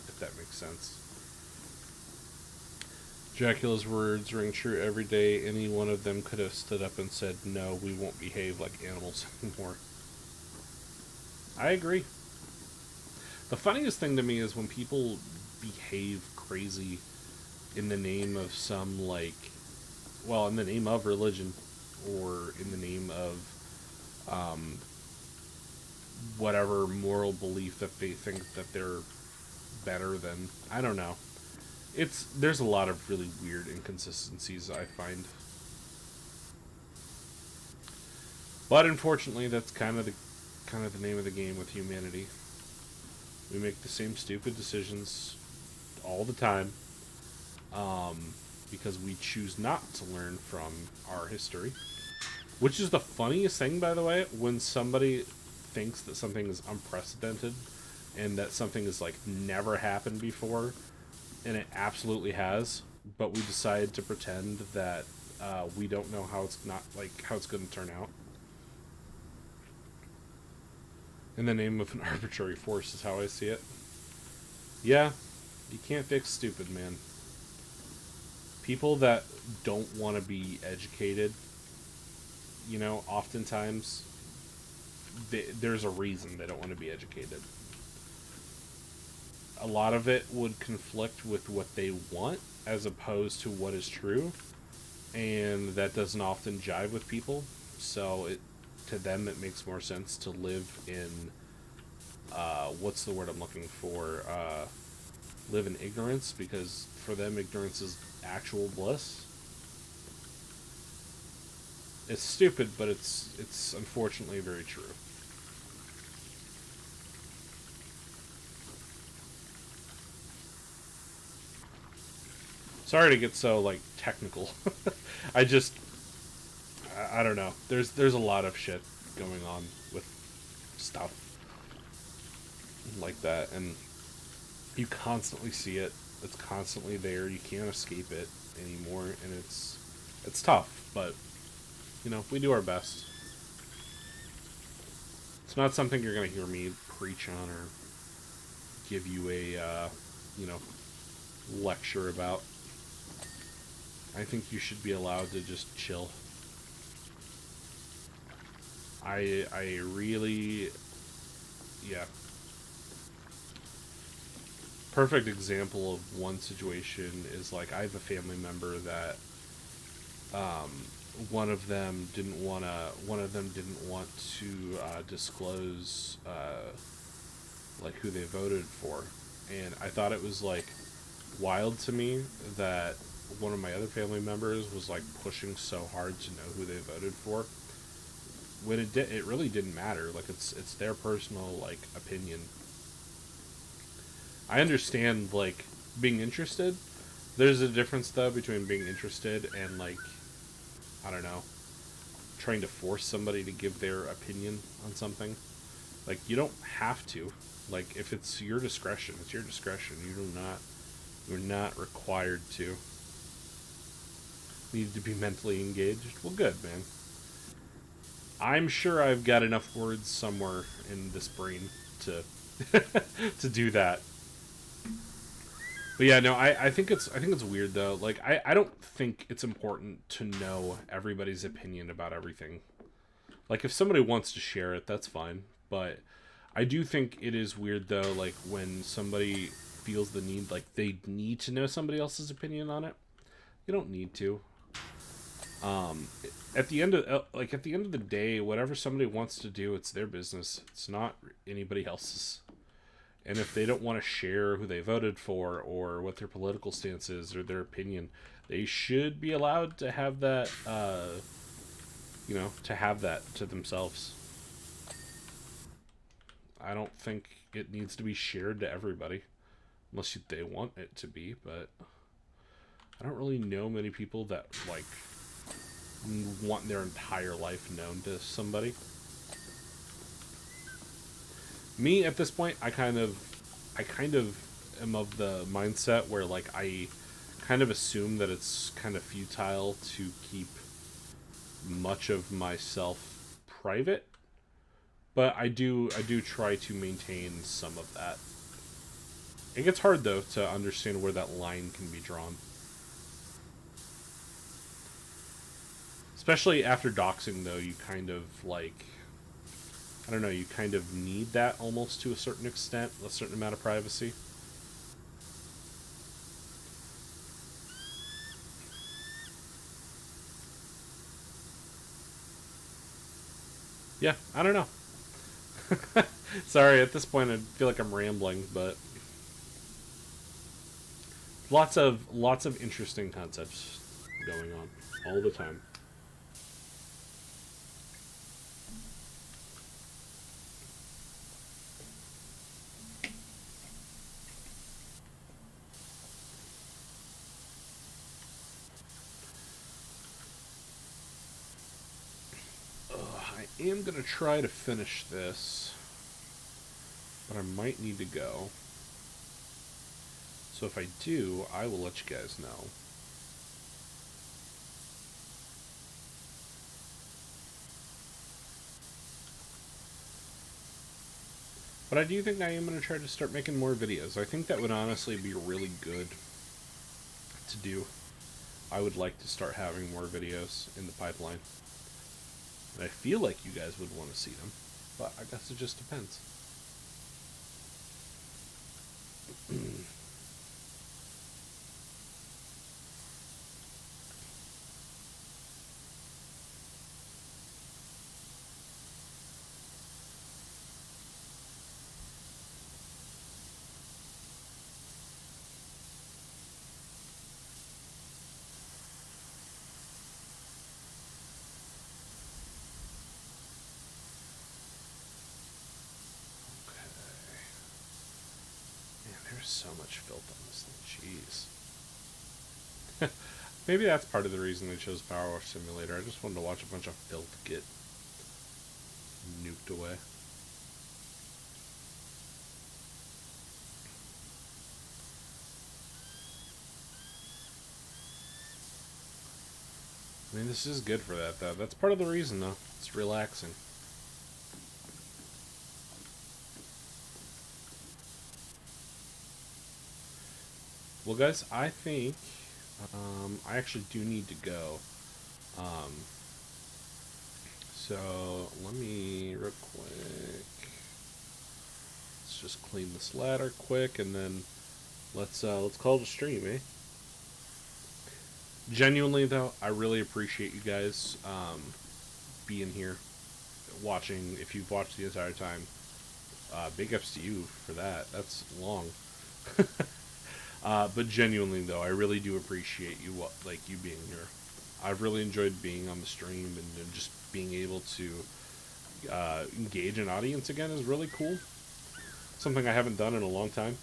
if that makes sense. Dracula's words ring true every day. Any one of them could have stood up and said, no, we won't behave like animals anymore. I agree. The funniest thing to me is when people behave crazy in the name of some, like, well, in the name of religion, or in the name of whatever moral belief that they think that they're better than. I don't know. There's a lot of really weird inconsistencies I find. But unfortunately, that's kind of the name of the game with humanity. We make the same stupid decisions all the time, because we choose not to learn from our history. Which is the funniest thing, by the way, when somebody thinks that something is unprecedented and that something has like never happened before, and it absolutely has, but we decide to pretend that we don't know how it's going to turn out. In the name of an arbitrary force is how I see it. Yeah, you can't fix stupid, man. People that don't want to be educated, oftentimes there's a reason they don't want to be educated. A lot of it would conflict with what they want as opposed to what is true, and that doesn't often jive with people. So to them it makes more sense to live in what's the word I'm looking for? Live in ignorance, because for them ignorance is actual bliss. It's stupid, but it's unfortunately very true. Sorry to get so like technical. I just I don't know. There's a lot of shit going on with stuff like that, and you constantly see it. It's constantly there. You can't escape it anymore, and it's tough, but we do our best. It's not something you're gonna hear me preach on or give you a lecture about. I think you should be allowed to just chill. I really, yeah. Perfect example of one situation is like I have a family member that um, one of them didn't want to disclose like who they voted for, and I thought it was like wild to me that one of my other family members was like pushing so hard to know who they voted for when it really didn't matter. Like it's their personal like opinion. I understand like being interested. There's a difference though between being interested and like I don't know, trying to force somebody to give their opinion on something. Like you don't have to. Like if it's your discretion, it's your discretion. You're not required to. Need to be mentally engaged. Well, good, man. I'm sure I've got enough words somewhere in this brain to to do that. But yeah, no, I think it's weird though. Like I don't think it's important to know everybody's opinion about everything. Like if somebody wants to share it, that's fine. But I do think it is weird though, like when somebody feels the need, like they need to know somebody else's opinion on it. You don't need to. At the end of at the end of the day, whatever somebody wants to do, it's their business. It's not anybody else's. And if they don't want to share who they voted for or what their political stance is or their opinion, they should be allowed to have that. To have that to themselves. I don't think it needs to be shared to everybody, unless they want it to be. But I don't really know many people that like want their entire life known to somebody. Me at this point, I kind of am of the mindset where like I kind of assume that it's kind of futile to keep much of myself private, but I do try to maintain some of that. It gets hard though to understand where that line can be drawn. Especially after doxing, though, you kind of, like, I don't know, you kind of need that almost to a certain extent, a certain amount of privacy. Yeah, I don't know. Sorry, at this point I feel like I'm rambling, but lots of interesting concepts going on all the time. I am going to try to finish this, but I might need to go. So if I do, I will let you guys know. But I do think I am going to try to start making more videos. I think that would honestly be really good to do. I would like to start having more videos in the pipeline. And I feel like you guys would want to see them, but I guess it just depends. There's so much filth on this thing. Jeez. Maybe that's part of the reason they chose Power Wash Simulator. I just wanted to watch a bunch of filth get nuked away. I mean, this is good for that, though. That's part of the reason, though. It's relaxing. Well, guys, I think I actually do need to go. So let me real quick. Let's just clean this ladder quick, and then let's call it a stream, eh? Genuinely, though, I really appreciate you guys being here, watching. If you've watched the entire time, big ups to you for that. That's long. But genuinely, though, I really do appreciate you being here. I've really enjoyed being on the stream and just being able to engage an audience again is really cool. Something I haven't done in a long time.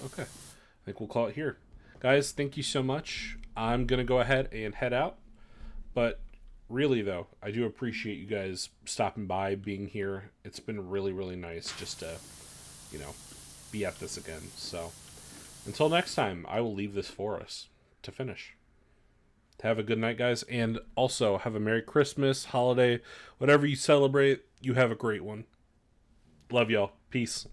Okay. I think we'll call it here. Guys, thank you so much. I'm going to go ahead and head out. But really, though, I do appreciate you guys stopping by, being here. It's been really, really nice just to, be at this again. So until next time, I will leave this for us to finish. Have a good night, guys. And also, have a Merry Christmas, holiday, whatever you celebrate, you have a great one. Love y'all. Peace.